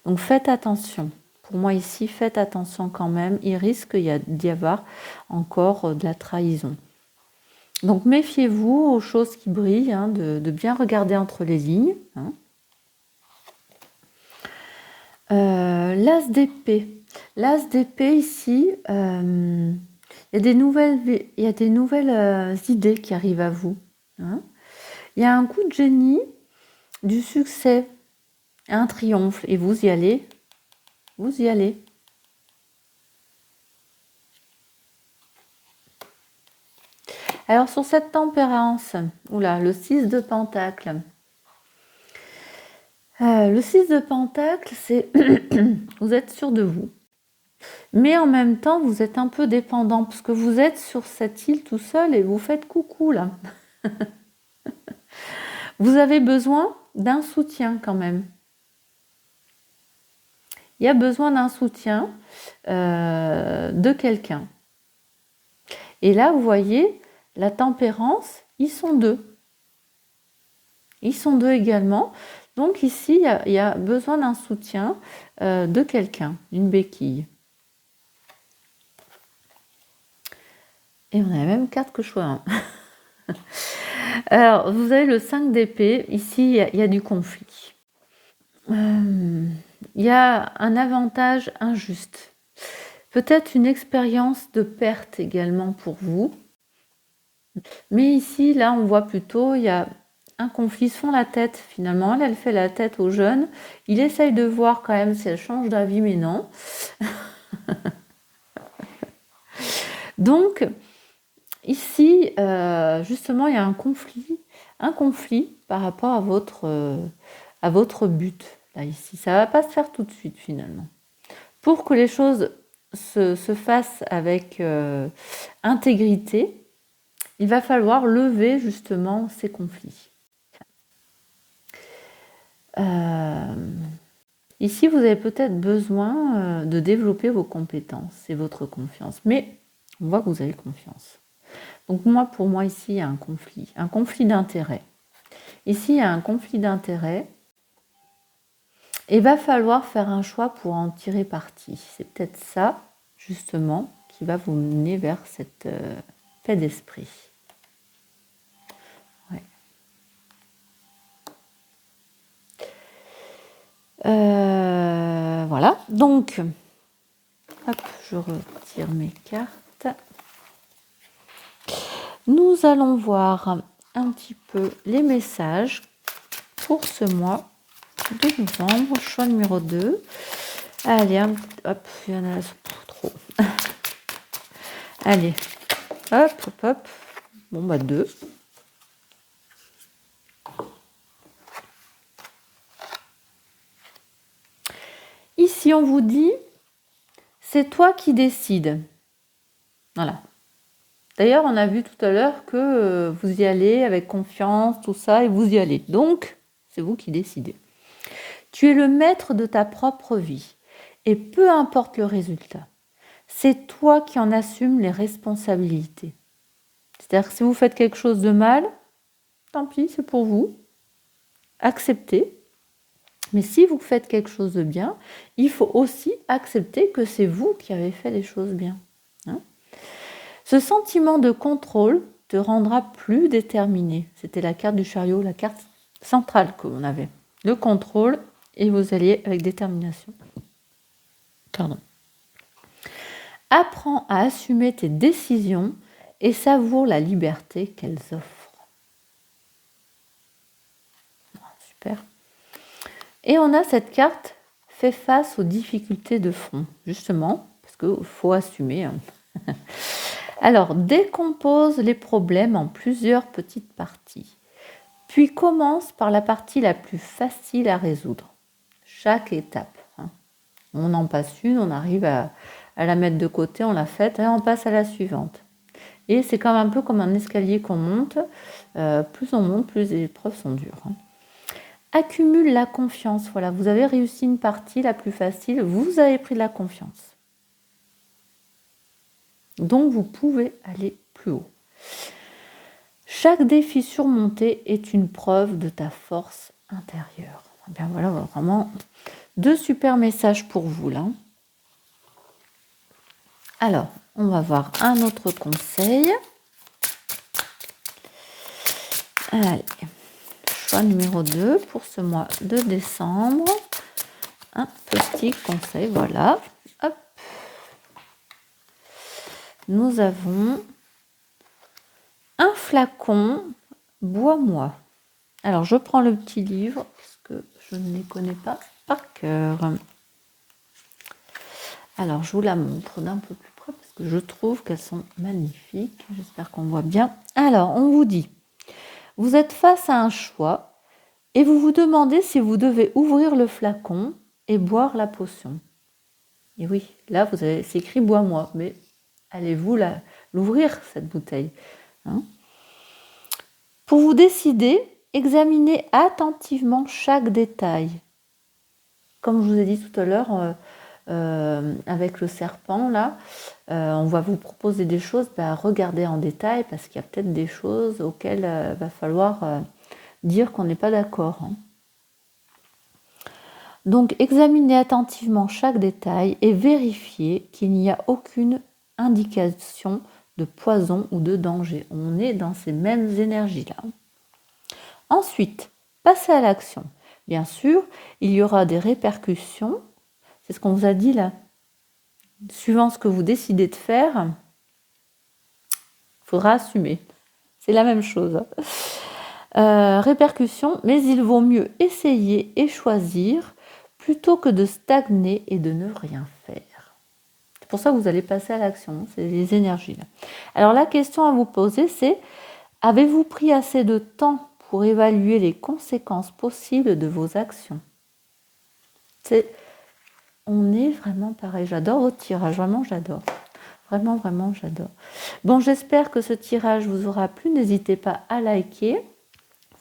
Donc faites attention. Pour moi ici, faites attention quand même. Il risque d'y avoir encore de la trahison. Donc méfiez-vous aux choses qui brillent, hein, de bien regarder entre les lignes. Hein. L'as d'épée. L'as d'épée ici, il y a des nouvelles idées qui arrivent à vous. Hein. Il y a un coup de génie, du succès, un triomphe, et vous y allez. Vous y allez. Alors sur cette tempérance, oula, le 6 de Pentacle. Le 6 de Pentacle, c'est vous êtes sûr de vous. Mais en même temps, vous êtes un peu dépendant, parce que vous êtes sur cette île tout seul et vous faites coucou là. Vous avez besoin d'un soutien quand même. Il y a besoin d'un soutien de quelqu'un. Et là, vous voyez, la tempérance, ils sont deux. Ils sont deux également. Donc ici, il y a besoin d'un soutien de quelqu'un, d'une béquille. Et on a la même carte que choix 1. Alors, vous avez le 5 d'épée. Ici, il y a du conflit. Il y a un avantage injuste. Peut-être une expérience de perte également pour vous. Mais ici, là, on voit plutôt, il y a un conflit, ils se font la tête finalement. Elle fait la tête aux jeunes. Il essaye de voir quand même si elle change d'avis, mais non. Donc, ici, justement, il y a un conflit par rapport à votre but. Là, ici, ça ne va pas se faire tout de suite finalement. Pour que les choses se fassent avec intégrité, il va falloir lever justement ces conflits. Ici, vous avez peut-être besoin de développer vos compétences et votre confiance, mais on voit que vous avez confiance. Donc pour moi, ici, il y a un conflit d'intérêt. Ici, il y a un conflit d'intérêt. Et il va falloir faire un choix pour en tirer parti. C'est peut-être ça, justement, qui va vous mener vers cette paix d'esprit. Ouais. Voilà. Donc, hop, je retire mes cartes. Nous allons voir un petit peu les messages pour ce mois de novembre, choix numéro 2. Allez, hop, il y en a trop. Allez, hop, hop, hop. Bon, bah 2. Ici, on vous dit, c'est toi qui décides. Voilà. D'ailleurs, on a vu tout à l'heure que vous y allez avec confiance, tout ça, et vous y allez. Donc, c'est vous qui décidez. Tu es le maître de ta propre vie. Et peu importe le résultat, c'est toi qui en assumes les responsabilités. C'est-à-dire que si vous faites quelque chose de mal, tant pis, c'est pour vous. Acceptez. Mais si vous faites quelque chose de bien, il faut aussi accepter que c'est vous qui avez fait les choses bien. Hein ? Ce sentiment de contrôle te rendra plus déterminé. C'était la carte du chariot, la carte centrale que l'on avait. Le contrôle et vous alliez avec détermination. Pardon. Apprends à assumer tes décisions et savoure la liberté qu'elles offrent. Super. Et on a cette carte fait face aux difficultés de front, justement, parce qu'il faut assumer. Hein. Alors, décompose les problèmes en plusieurs petites parties. Puis commence par la partie la plus facile à résoudre. Chaque étape. Hein. On en passe une, on arrive à la mettre de côté, on l'a faite, et on passe à la suivante. Et c'est comme un peu comme un escalier qu'on monte. Plus on monte, plus les épreuves sont dures. Hein. Accumule la confiance. Voilà, vous avez réussi une partie la plus facile, vous avez pris de la confiance. Donc, vous pouvez aller plus haut. Chaque défi surmonté est une preuve de ta force intérieure. Bien voilà, vraiment 2 super messages pour vous là. Alors, on va voir un autre conseil. Allez, choix numéro 2 pour ce mois de décembre. Un petit conseil, voilà. Hop. Nous avons un flacon bois-moi. Alors, je prends le petit livre parce que je ne les connais pas par cœur. Alors, je vous la montre d'un peu plus près parce que je trouve qu'elles sont magnifiques. J'espère qu'on voit bien. Alors, on vous dit, vous êtes face à un choix et vous vous demandez si vous devez ouvrir le flacon et boire la potion. Et oui, là, vous avez, c'est écrit « bois-moi », mais allez-vous l'ouvrir, cette bouteille, hein? Pour vous décider, examinez attentivement chaque détail. Comme je vous ai dit tout à l'heure, avec le serpent, là, on va vous proposer des choses, regardez en détail, parce qu'il y a peut-être des choses auxquelles il va falloir dire qu'on n'est pas d'accord. Hein. Donc, examinez attentivement chaque détail et vérifiez qu'il n'y a aucune indication de poison ou de danger. On est dans ces mêmes énergies-là. Ensuite, passez à l'action. Bien sûr, il y aura des répercussions. C'est ce qu'on vous a dit là. Suivant ce que vous décidez de faire, il faudra assumer. C'est la même chose. Répercussions, mais il vaut mieux essayer et choisir plutôt que de stagner et de ne rien faire. C'est pour ça que vous allez passer à l'action, c'est les énergies. Là. Alors la question à vous poser, c'est avez-vous pris assez de temps pour évaluer les conséquences possibles de vos actions? On est vraiment pareil. J'adore votre tirage, vraiment j'adore. Vraiment, vraiment, j'adore. Bon, j'espère que ce tirage vous aura plu. N'hésitez pas à liker.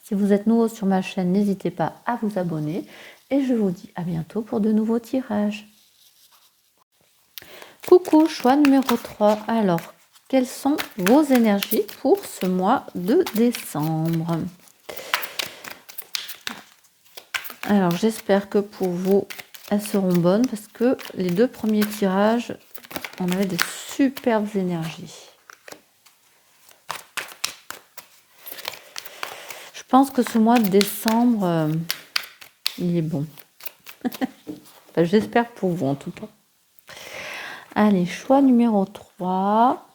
Si vous êtes nouveau sur ma chaîne, n'hésitez pas à vous abonner. Et je vous dis à bientôt pour de nouveaux tirages. Coucou, choix numéro 3. Alors, quelles sont vos énergies pour ce mois de décembre? Alors, j'espère que pour vous, elles seront bonnes parce que les 2 premiers tirages, on avait des superbes énergies. Je pense que ce mois de décembre, il est bon. Enfin, j'espère pour vous en tout cas. Allez, choix numéro 3.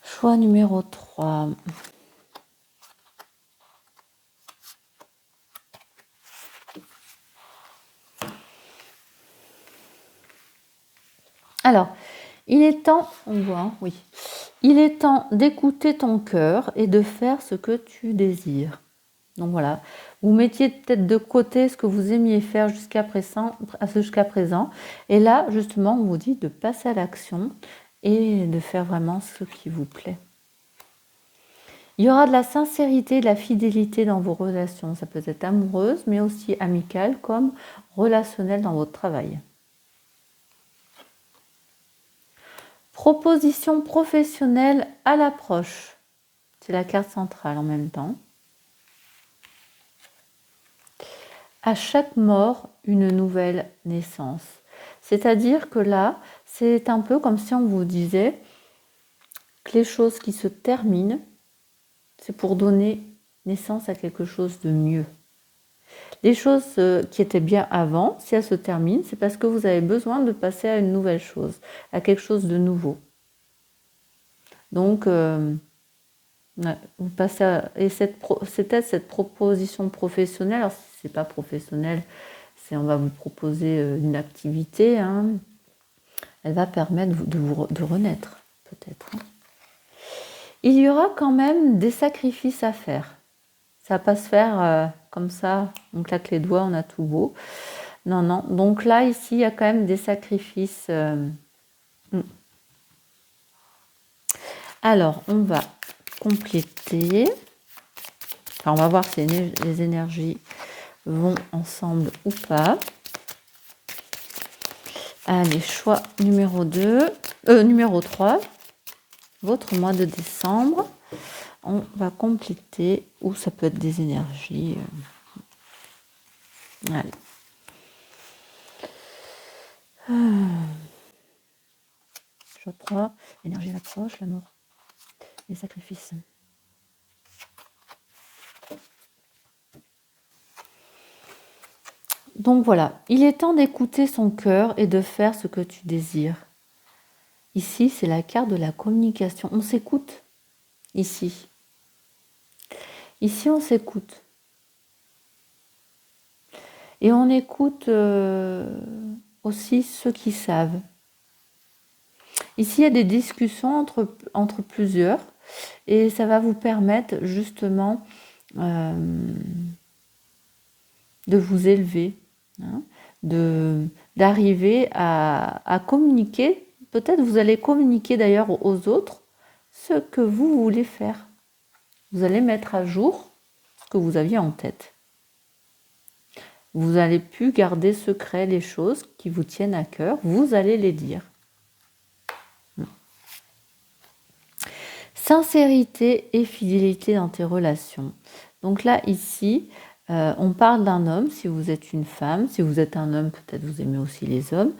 Choix numéro 3. Alors, il est temps, on voit, hein, oui. Il est temps d'écouter ton cœur et de faire ce que tu désires. Donc voilà, vous mettiez peut-être de côté ce que vous aimiez faire jusqu'à présent. Et là, justement, on vous dit de passer à l'action et de faire vraiment ce qui vous plaît. Il y aura de la sincérité, de la fidélité dans vos relations. Ça peut être amoureuse, mais aussi amicale, comme relationnelle dans votre travail. Proposition professionnelle à l'approche. C'est la carte centrale en même temps. À chaque mort, une nouvelle naissance. C'est-à-dire que là, c'est un peu comme si on vous disait que les choses qui se terminent, c'est pour donner naissance à quelque chose de mieux. Les choses qui étaient bien avant, si elles se terminent, c'est parce que vous avez besoin de passer à une nouvelle chose, à quelque chose de nouveau. Donc, vous passez à, et c'était cette proposition professionnelle. Alors, si c'est pas professionnel, on va vous proposer une activité. Hein, elle va permettre de renaître, peut-être. Hein. Il y aura quand même des sacrifices à faire. Ça va pas se faire comme ça, on claque les doigts, on a tout beau. Non, non. Donc là, ici, il y a quand même des sacrifices. Alors, on va compléter. Enfin, on va voir si les énergies vont ensemble ou pas. Allez, choix numéro 3. Votre mois de décembre. On va compléter, ou ça peut être des énergies. Allez. Choix 3. Énergie à l'approche, l'amour, les sacrifices. Donc voilà, il est temps d'écouter son cœur et de faire ce que tu désires. Ici, c'est la carte de la communication. On s'écoute. Ici. Ici, on s'écoute. Et on écoute aussi ceux qui savent. Ici, il y a des discussions entre plusieurs et ça va vous permettre justement de vous élever, hein, d'arriver à communiquer. Peut-être vous allez communiquer d'ailleurs aux autres ce que vous voulez faire. Vous allez mettre à jour ce que vous aviez en tête. Vous n'allez plus garder secret les choses qui vous tiennent à cœur. Vous allez les dire. Sincérité et fidélité dans tes relations. Donc là, ici, on parle d'un homme, si vous êtes une femme. Si vous êtes un homme, peut-être vous aimez aussi les hommes.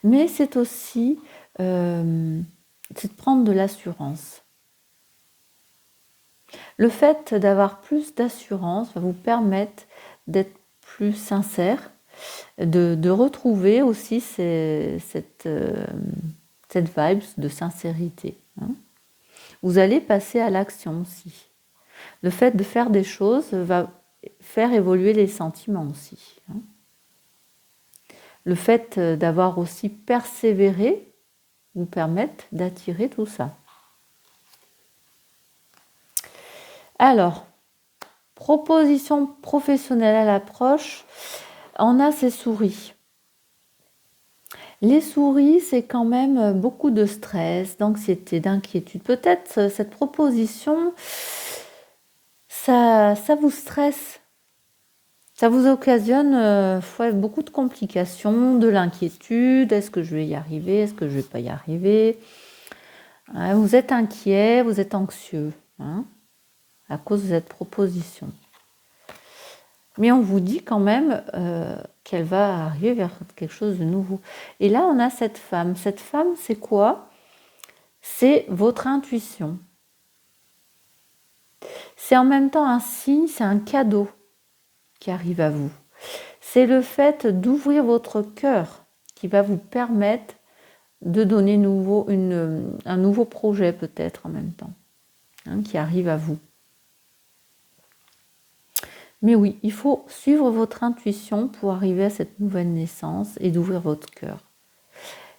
Mais c'est aussi c'est de prendre de l'assurance. Le fait d'avoir plus d'assurance va vous permettre d'être plus sincère, de retrouver aussi cette vibe de sincérité. Hein. Vous allez passer à l'action aussi. Le fait de faire des choses va faire évoluer les sentiments aussi. Hein. Le fait d'avoir aussi persévéré vous permet d'attirer tout ça. Alors, proposition professionnelle à l'approche, on a ces souris. Les souris, c'est quand même beaucoup de stress, d'anxiété, d'inquiétude. Peut-être cette proposition, ça vous stresse. Ça vous occasionne beaucoup de complications, de l'inquiétude. Est-ce que je vais y arriver? Est-ce que je ne vais pas y arriver? Vous êtes inquiet, vous êtes anxieux, hein, à cause de cette proposition. Mais on vous dit quand même qu'elle va arriver vers quelque chose de nouveau. Et là, on a cette femme. Cette femme, c'est quoi? C'est votre intuition. C'est en même temps un signe, c'est un cadeau qui arrive à vous. C'est le fait d'ouvrir votre cœur qui va vous permettre de donner un nouveau projet peut-être en même temps, hein, qui arrive à vous. Mais oui, il faut suivre votre intuition pour arriver à cette nouvelle naissance et d'ouvrir votre cœur.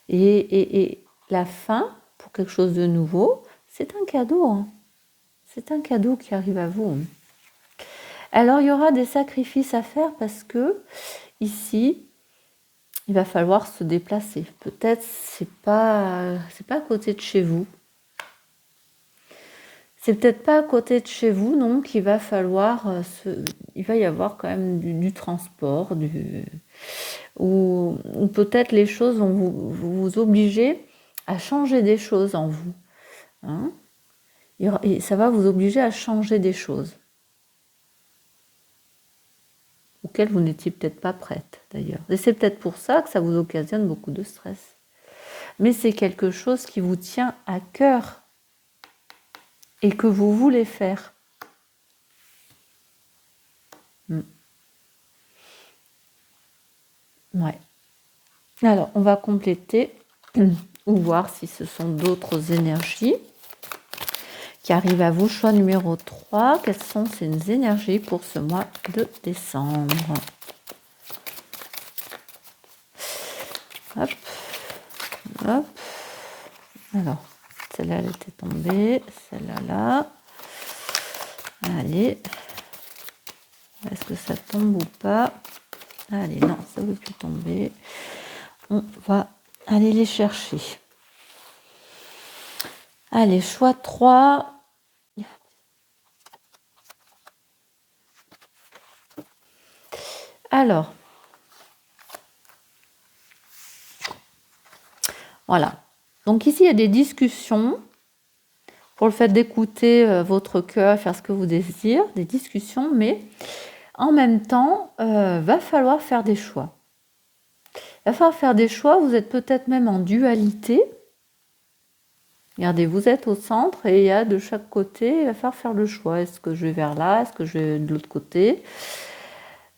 Et la fin, pour quelque chose de nouveau, c'est un cadeau. Hein. C'est un cadeau qui arrive à vous. Alors, il y aura des sacrifices à faire parce que ici, il va falloir se déplacer. Peut-être c'est pas à côté de chez vous. C'est peut-être pas à côté de chez vous, donc il va falloir il va y avoir quand même du transport, ou peut-être les choses vont vous obliger à changer des choses en vous. Hein, et ça va vous obliger à changer des choses auxquelles vous n'étiez peut-être pas prête d'ailleurs. Et c'est peut-être pour ça que ça vous occasionne beaucoup de stress. Mais c'est quelque chose qui vous tient à cœur et que vous voulez faire. Ouais. Alors, on va compléter ou voir si ce sont d'autres énergies qui arrivent à vous. Choix numéro 3. Quelles sont ces énergies pour ce mois de décembre? Hop. Hop. Alors, celle-là, elle était tombée. Celle-là, là. Allez. Est-ce que ça tombe ou pas? Allez, non, ça ne veut plus tomber. On va aller les chercher. Allez, choix 3. Alors, voilà. Donc ici, il y a des discussions pour le fait d'écouter votre cœur, faire ce que vous désirez, des discussions, mais en même temps, va falloir faire des choix. Il va falloir faire des choix, vous êtes peut-être même en dualité. Regardez, vous êtes au centre et il y a de chaque côté, il va falloir faire le choix. Est-ce que je vais vers là? Est-ce que je vais de l'autre côté?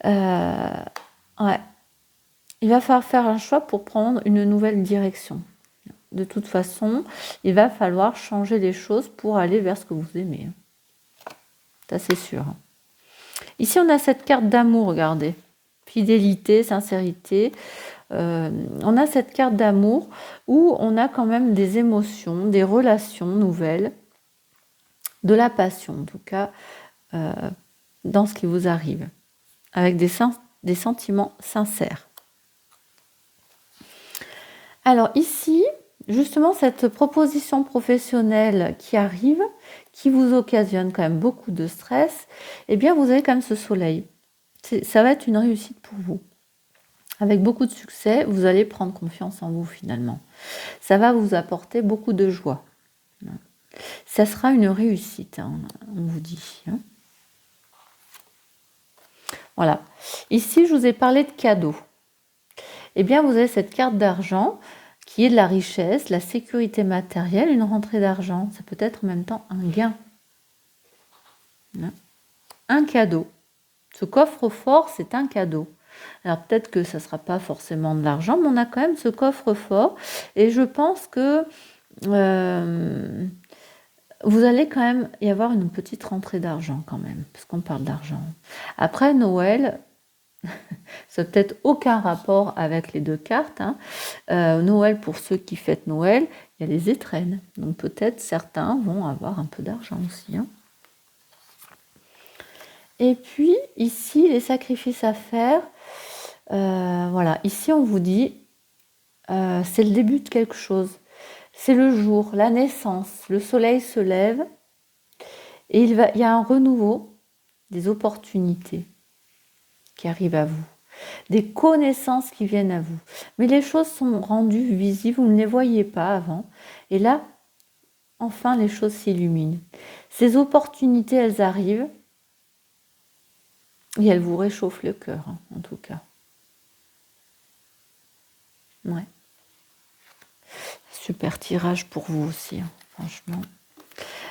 Ouais. Il va falloir faire un choix pour prendre une nouvelle direction. De toute façon, il va falloir changer les choses pour aller vers ce que vous aimez. Ça, c'est sûr. Ici, on a cette carte d'amour, regardez. Fidélité, sincérité. On a cette carte d'amour où on a quand même des émotions, des relations nouvelles, de la passion, en tout cas, dans ce qui vous arrive, avec des sentiments sincères. Alors ici, justement, cette proposition professionnelle qui arrive, qui vous occasionne quand même beaucoup de stress, eh bien, vous avez quand même ce soleil. Ça va être une réussite pour vous. Avec beaucoup de succès, vous allez prendre confiance en vous finalement. Ça va vous apporter beaucoup de joie. Ça sera une réussite, hein, on vous dit. Hein. Voilà. Ici, je vous ai parlé de cadeaux. Eh bien, vous avez cette carte d'argent qui est de la richesse, la sécurité matérielle, une rentrée d'argent. Ça peut être en même temps un gain. Un cadeau. Ce coffre-fort, c'est un cadeau. Alors peut-être que ça ne sera pas forcément de l'argent, mais on a quand même ce coffre-fort. Et je pense que vous allez quand même y avoir une petite rentrée d'argent quand même, parce qu'on parle d'argent. Après Noël, ça n'a peut-être aucun rapport avec les deux cartes. Hein. Noël, pour ceux qui fêtent Noël, il y a les étrennes. Donc peut-être certains vont avoir un peu d'argent aussi. Hein. Et puis ici, les sacrifices à faire. Voilà, ici on vous dit, c'est le début de quelque chose. C'est le jour, la naissance, le soleil se lève et il y a un renouveau, des opportunités qui arrivent à vous, des connaissances qui viennent à vous. Mais les choses sont rendues visibles, vous ne les voyez pas avant. Et là, enfin, les choses s'illuminent. Ces opportunités, elles arrivent et elles vous réchauffent le cœur, hein, en tout cas. Ouais. Super tirage pour vous aussi, hein, franchement.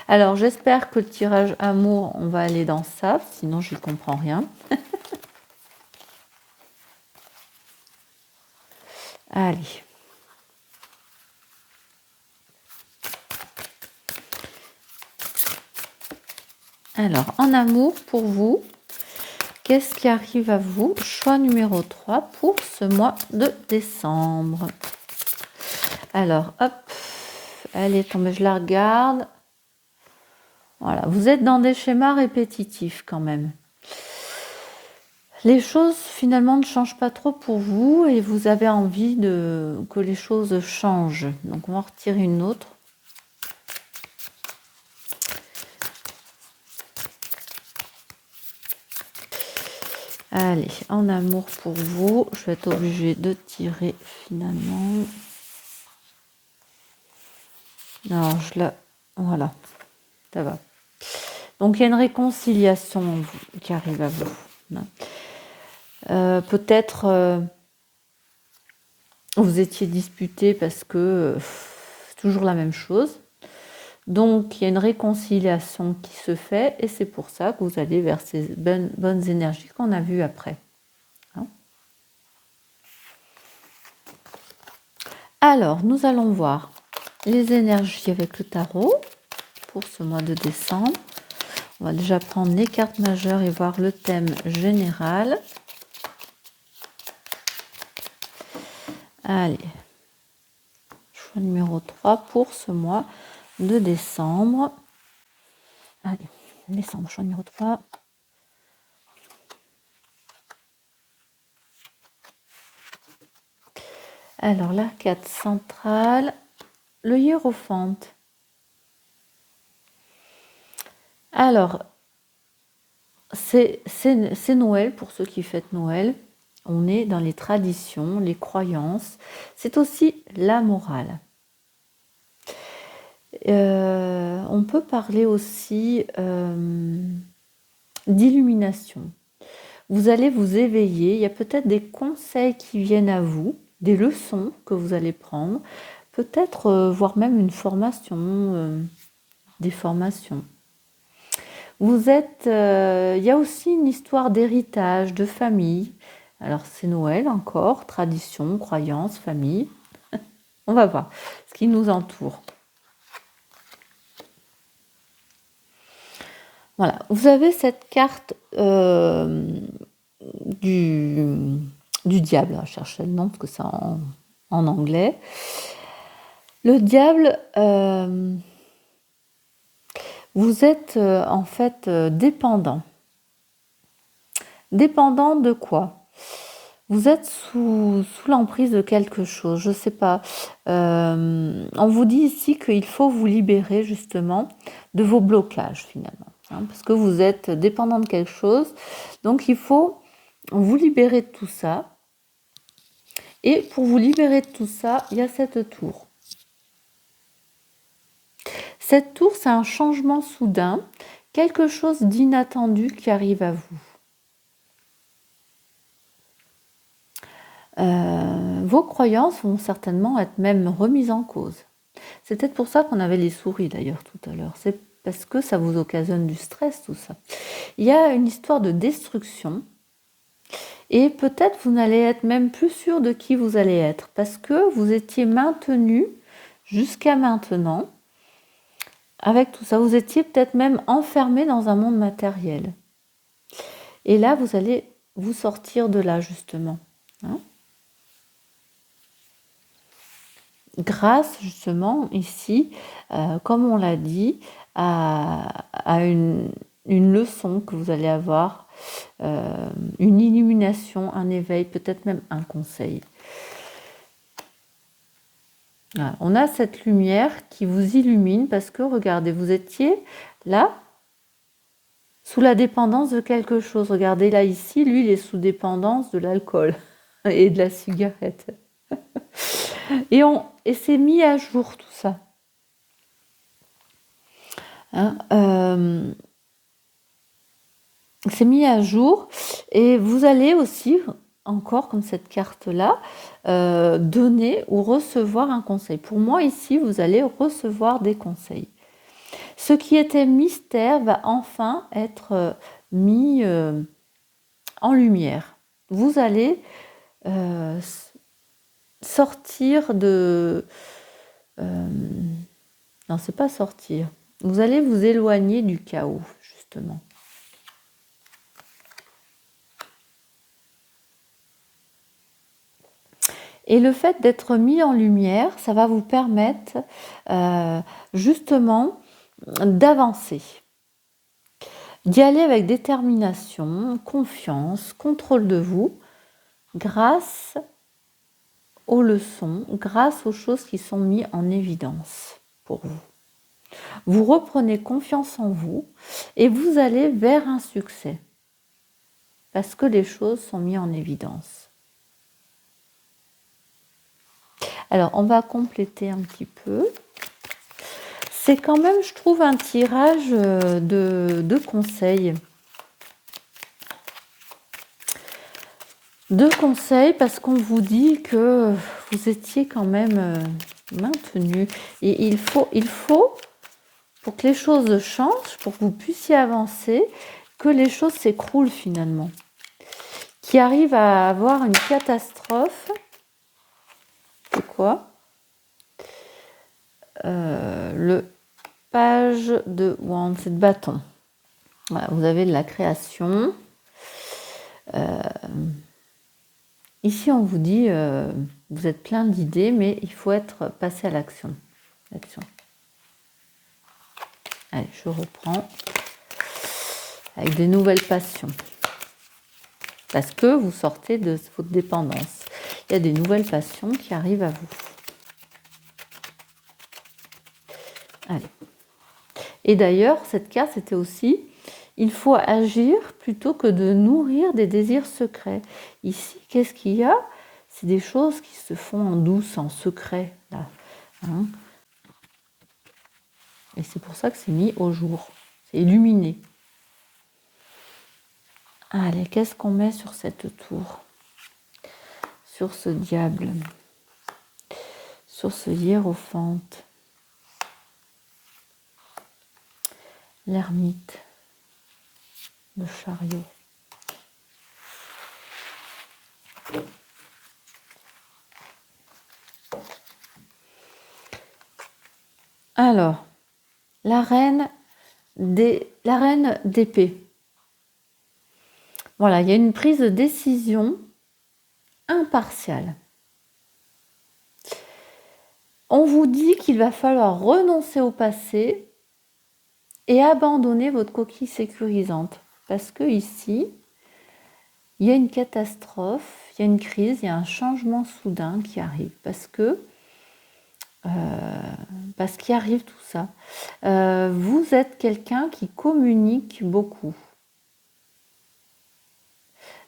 Alors, j'espère que le tirage amour, on va aller dans ça, sinon je ne comprends rien. Allez. Alors, en amour, pour vous, qu'est-ce qui arrive à vous? Choix numéro 3 pour ce mois de décembre. Alors, hop, elle est tombée, je la regarde. Voilà, vous êtes dans des schémas répétitifs quand même. Les choses finalement ne changent pas trop pour vous et vous avez envie que les choses changent. Donc on va en retirer une autre. Allez, en amour pour vous, je vais être obligée de tirer finalement. Alors je la... Voilà, ça va. Donc il y a une réconciliation qui arrive à vous. Peut-être vous étiez disputé parce que c'est toujours la même chose. Donc il y a une réconciliation qui se fait et c'est pour ça que vous allez vers ces bonnes énergies qu'on a vues après. Hein? Alors nous allons voir les énergies avec le tarot pour ce mois de décembre. On va déjà prendre les cartes majeures et voir le thème général. Allez, choix numéro 3 pour ce mois de décembre. Allez, décembre, choix numéro 3. Alors, l'arcade centrale, le hiérophante. Alors, c'est Noël pour ceux qui fêtent Noël. On est dans les traditions, les croyances. C'est aussi la morale. On peut parler aussi d'illumination. Vous allez vous éveiller. Il y a peut-être des conseils qui viennent à vous, des leçons que vous allez prendre, peut-être voire même une formation, des formations. Vous êtes, il y a aussi une histoire d'héritage, de famille. Alors c'est Noël encore, tradition, croyance, famille. On va voir ce qui nous entoure. Voilà, vous avez cette carte du diable. Je cherche le nom parce que c'est en anglais. Le diable, vous êtes en fait dépendant. Dépendant de quoi? Vous êtes sous l'emprise de quelque chose, je ne sais pas. On vous dit ici qu'il faut vous libérer justement de vos blocages finalement. Hein, parce que vous êtes dépendant de quelque chose. Donc il faut vous libérer de tout ça. Et pour vous libérer de tout ça, il y a cette tour. Cette tour, c'est un changement soudain, quelque chose d'inattendu qui arrive à vous. Vos croyances vont certainement être même remises en cause. C'est peut-être pour ça qu'on avait les souris d'ailleurs tout à l'heure. C'est parce que ça vous occasionne du stress tout ça. Il y a une histoire de destruction et peut-être vous n'allez être même plus sûr de qui vous allez être parce que vous étiez maintenu jusqu'à maintenant avec tout ça. Vous étiez peut-être même enfermé dans un monde matériel. Et là, vous allez vous sortir de là justement. Hein, grâce justement ici, comme on l'a dit, à une leçon que vous allez avoir, une illumination, un éveil, peut-être même un conseil. Voilà. On a cette lumière qui vous illumine parce que, regardez, vous étiez là, sous la dépendance de quelque chose. Regardez là ici, lui, il est sous dépendance de l'alcool et de la cigarette. Et c'est mis à jour tout ça. Hein, c'est mis à jour et vous allez aussi, encore comme cette carte-là, donner ou recevoir un conseil. Pour moi, ici, vous allez recevoir des conseils. Ce qui était mystère va enfin être mis en lumière. Vous allez sortir de... non, c'est pas sortir. Vous allez vous éloigner du chaos, justement. Et le fait d'être mis en lumière, ça va vous permettre justement d'avancer, d'y aller avec détermination, confiance, contrôle de vous, grâce aux leçons, grâce aux choses qui sont mises en évidence pour vous. Vous reprenez confiance en vous et vous allez vers un succès parce que les choses sont mises en évidence. Alors, on va compléter un petit peu. C'est quand même, je trouve, un tirage de conseils. De conseils parce qu'on vous dit que vous étiez quand même maintenu. Et il faut, pour que les choses changent, pour que vous puissiez avancer, que les choses s'écroulent finalement. Qui arrive à avoir une catastrophe. C'est quoi ? Le page de wand, c'est de bâton. Voilà, vous avez de la création. Ici, on vous dit, vous êtes plein d'idées, mais il faut être passé à l'action. Allez, je reprends. Avec des nouvelles passions. Parce que vous sortez de votre dépendance. Il y a des nouvelles passions qui arrivent à vous. Allez. Et d'ailleurs, cette carte, c'était aussi, il faut agir plutôt que de nourrir des désirs secrets. Ici, qu'est-ce qu'il y a ? C'est des choses qui se font en douce, en secret. Là. Hein ? Et c'est pour ça que c'est mis au jour. C'est illuminé. Allez, qu'est-ce qu'on met sur cette tour ? Sur ce diable ? Sur ce hiérophante ? L'ermite, le chariot. Alors, la reine d'épée. Voilà, il y a une prise de décision impartiale. On vous dit qu'il va falloir renoncer au passé et abandonner votre coquille sécurisante. Parce que ici, il y a une catastrophe, il y a une crise, il y a un changement soudain qui arrive. Parce qu'il arrive tout ça. Vous êtes quelqu'un qui communique beaucoup.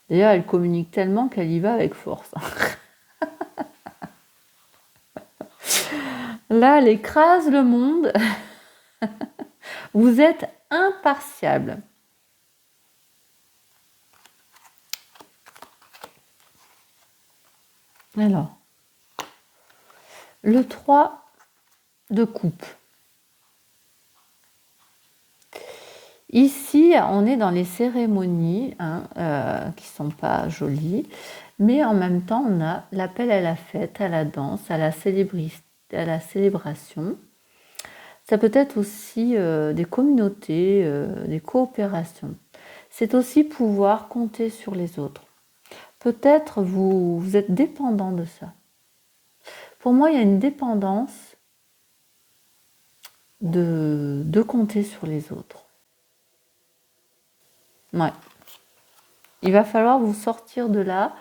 D'ailleurs, elle communique tellement qu'elle y va avec force. Là, elle écrase le monde. Vous êtes impartiable. Alors, le 3 de coupe. Ici, on est dans les cérémonies qui ne sont pas jolies, mais en même temps, on a l'appel à la fête, à la danse, à la célébration. Ça peut être aussi des communautés, des coopérations. C'est aussi pouvoir compter sur les autres. Peut-être vous êtes dépendant de ça. Pour moi, il y a une dépendance de compter sur les autres. Ouais. Il va falloir vous sortir de là,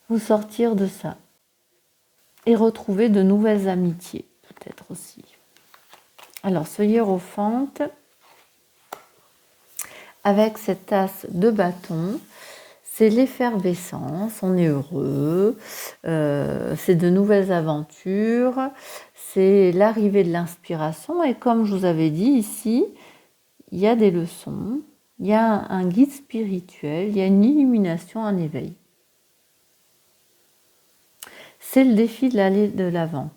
vous sortir de ça. Et retrouver de nouvelles amitiés, peut-être aussi. Alors, ce hiérophante, avec cette as de bâton, c'est l'effervescence, on est heureux, c'est de nouvelles aventures, c'est l'arrivée de l'inspiration. Et comme je vous avais dit ici, il y a des leçons, il y a un guide spirituel, il y a une illumination, un éveil. C'est le défi de l'aller de l'avant.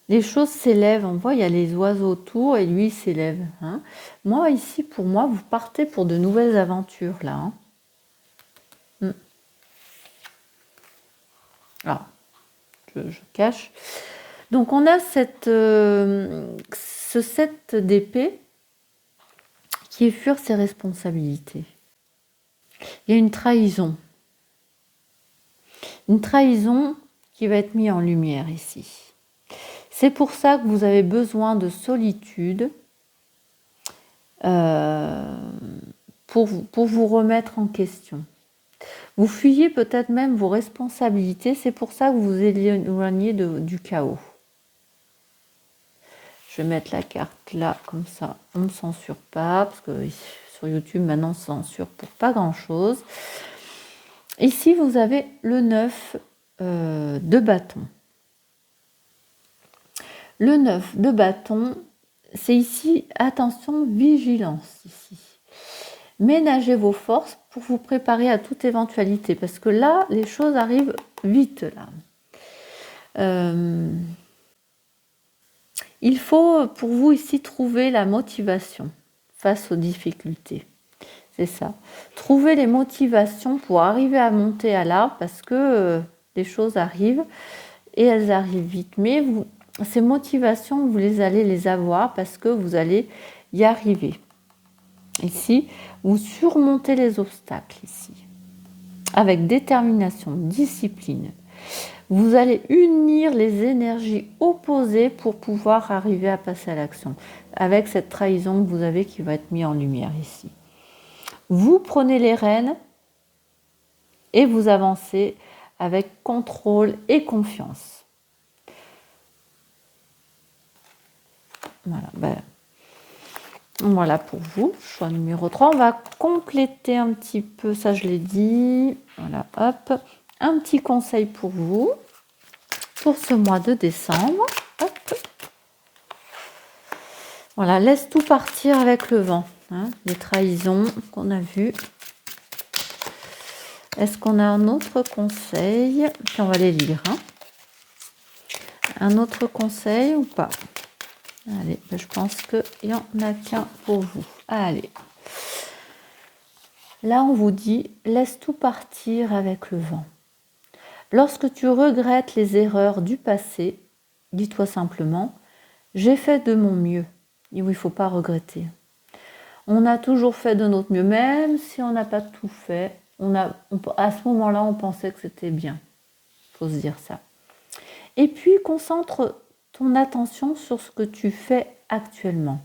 Les choses s'élèvent, on voit, il y a les oiseaux autour et lui s'élève. Hein. Moi, ici, pour moi, vous partez pour de nouvelles aventures, là. Hein. Alors, je cache. Donc, on a ce 7 d'épée qui effleure ses responsabilités. Il y a une trahison. Une trahison qui va être mise en lumière ici. C'est pour ça que vous avez besoin de solitude pour vous remettre en question. Vous fuyez peut-être même vos responsabilités, c'est pour ça que vous vous éloignez du chaos. Je vais mettre la carte là, comme ça, on ne censure pas, parce que sur YouTube, maintenant, on censure pour pas grand-chose. Ici, vous avez le 9 de bâton. Le 9 de bâton, c'est ici, attention, vigilance ici. Ménagez vos forces pour vous préparer à toute éventualité, parce que là, les choses arrivent vite, là. Il faut, pour vous ici, trouver la motivation face aux difficultés. C'est ça. Trouver les motivations pour arriver à monter à l'arbre, parce que les choses arrivent, et elles arrivent vite. Mais ces motivations, vous allez les avoir parce que vous allez y arriver. Ici, vous surmontez les obstacles, ici, avec détermination, discipline. Vous allez unir les énergies opposées pour pouvoir arriver à passer à l'action, avec cette trahison que vous avez qui va être mise en lumière ici. Vous prenez les rênes et vous avancez avec contrôle et confiance. Voilà pour vous, choix numéro 3. On va compléter un petit peu, ça je l'ai dit. Voilà, hop. Un petit conseil pour vous, pour ce mois de décembre. Hop. Voilà, laisse tout partir avec le vent. Les trahisons qu'on a vues. Est-ce qu'on a un autre conseil? Puis on va les lire. Un autre conseil ou pas? Allez, je pense qu'il n'y en a qu'un pour vous. Allez. Là, on vous dit, laisse tout partir avec le vent. Lorsque tu regrettes les erreurs du passé, dis-toi simplement, j'ai fait de mon mieux. Et oui, il ne faut pas regretter. On a toujours fait de notre mieux, même si on n'a pas tout fait. À ce moment-là, on pensait que c'était bien. Il faut se dire ça. Et puis, concentre ton attention sur ce que tu fais actuellement.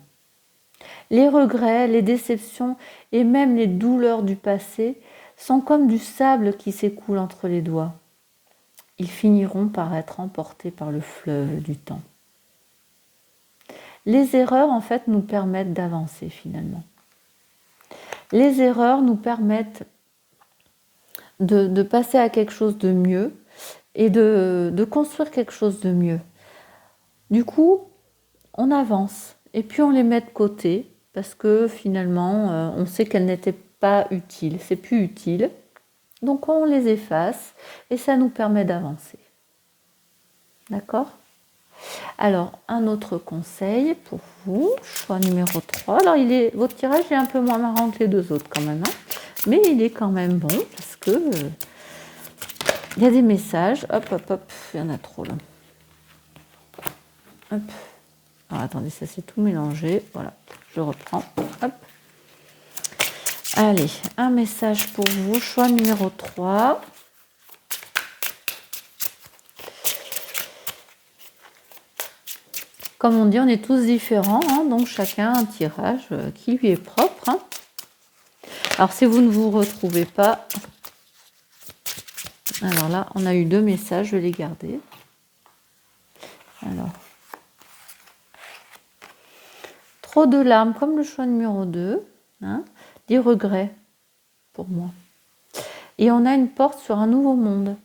Les regrets, les déceptions et même les douleurs du passé sont comme du sable qui s'écoule entre les doigts. Ils finiront par être emportés par le fleuve du temps. Les erreurs, en fait, nous permettent d'avancer finalement. Les erreurs nous permettent de passer à quelque chose de mieux et de construire quelque chose de mieux. Du coup, on avance et puis on les met de côté parce que finalement, on sait qu'elles n'étaient pas utiles, c'est plus utile. Donc on les efface et ça nous permet d'avancer. D'accord ? Alors, un autre conseil pour vous, choix numéro 3. Alors, votre tirage est un peu moins marrant que les deux autres quand même, mais il est quand même bon parce que il y a des messages. Hop, hop, hop, il y en a trop là. Hop. Alors, attendez, ça s'est tout mélangé. Voilà, je reprends. Hop. Allez, un message pour vous, choix numéro 3. Comme on dit, on est tous différents, donc chacun a un tirage qui lui est propre. Alors, si vous ne vous retrouvez pas, alors là, on a eu 2 messages, je vais les garder. Alors, trop de larmes, comme le choix numéro 2, des regrets pour moi. Et on a une porte sur un nouveau monde.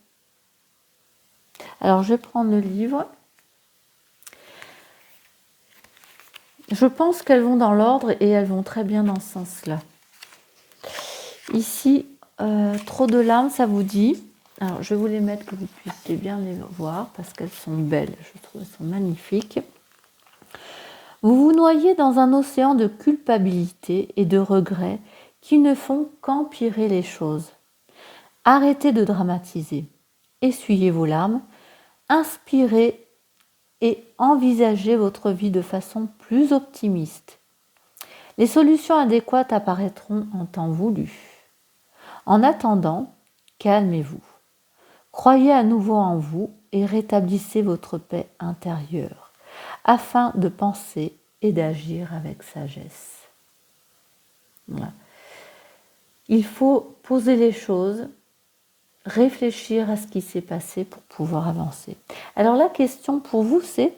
Alors, je vais prendre le livre. Je pense qu'elles vont dans l'ordre et elles vont très bien dans ce sens-là. Ici, trop de larmes, ça vous dit. Alors, je vais vous les mettre que vous puissiez bien les voir parce qu'elles sont belles. Je trouve qu'elles sont magnifiques. Vous vous noyez dans un océan de culpabilité et de regrets qui ne font qu'empirer les choses. Arrêtez de dramatiser. Essuyez vos larmes. Inspirez et envisagez votre vie de façon plus optimiste. Les solutions adéquates apparaîtront en temps voulu. En attendant, calmez-vous. Croyez à nouveau en vous et rétablissez votre paix intérieure afin de penser et d'agir avec sagesse. Voilà. Il faut poser les choses, réfléchir à ce qui s'est passé pour pouvoir avancer. Alors la question pour vous, c'est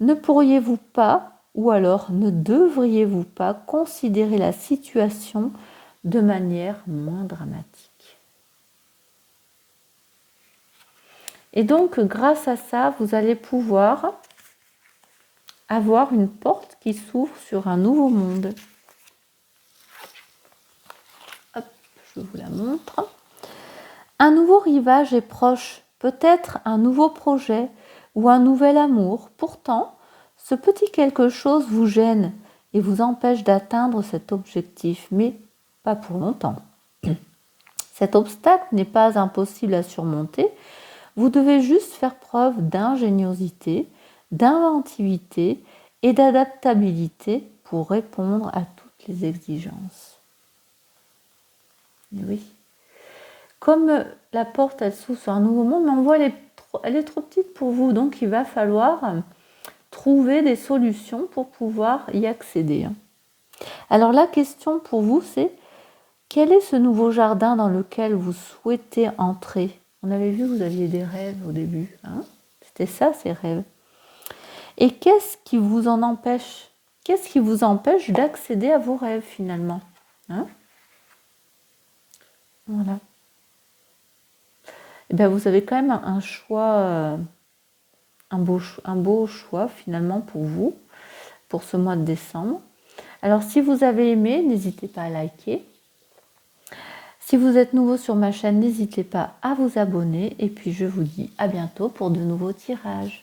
ne pourriez-vous pas ou alors ne devriez-vous pas considérer la situation de manière moins dramatique? Et donc, grâce à ça, vous allez pouvoir avoir une porte qui s'ouvre sur un nouveau monde. Hop, je vous la montre. Un nouveau rivage est proche, peut-être un nouveau projet ou un nouvel amour. Pourtant, ce petit quelque chose vous gêne et vous empêche d'atteindre cet objectif, mais pas pour longtemps. Cet obstacle n'est pas impossible à surmonter. Vous devez juste faire preuve d'ingéniosité, d'inventivité et d'adaptabilité pour répondre à toutes les exigences. Et oui. Comme la porte, elle s'ouvre sur un nouveau monde, mais on voit elle est trop petite pour vous, donc il va falloir trouver des solutions pour pouvoir y accéder. Alors la question pour vous, c'est quel est ce nouveau jardin dans lequel vous souhaitez entrer? On avait vu que vous aviez des rêves au début. C'était ça, ces rêves. Et qu'est-ce qui vous en empêche? Qu'est-ce qui vous empêche d'accéder à vos rêves finalement? Voilà. Et bien, vous avez quand même un choix, un beau choix finalement pour vous, pour ce mois de décembre. Alors, si vous avez aimé, n'hésitez pas à liker. Si vous êtes nouveau sur ma chaîne, n'hésitez pas à vous abonner. Et puis, je vous dis à bientôt pour de nouveaux tirages.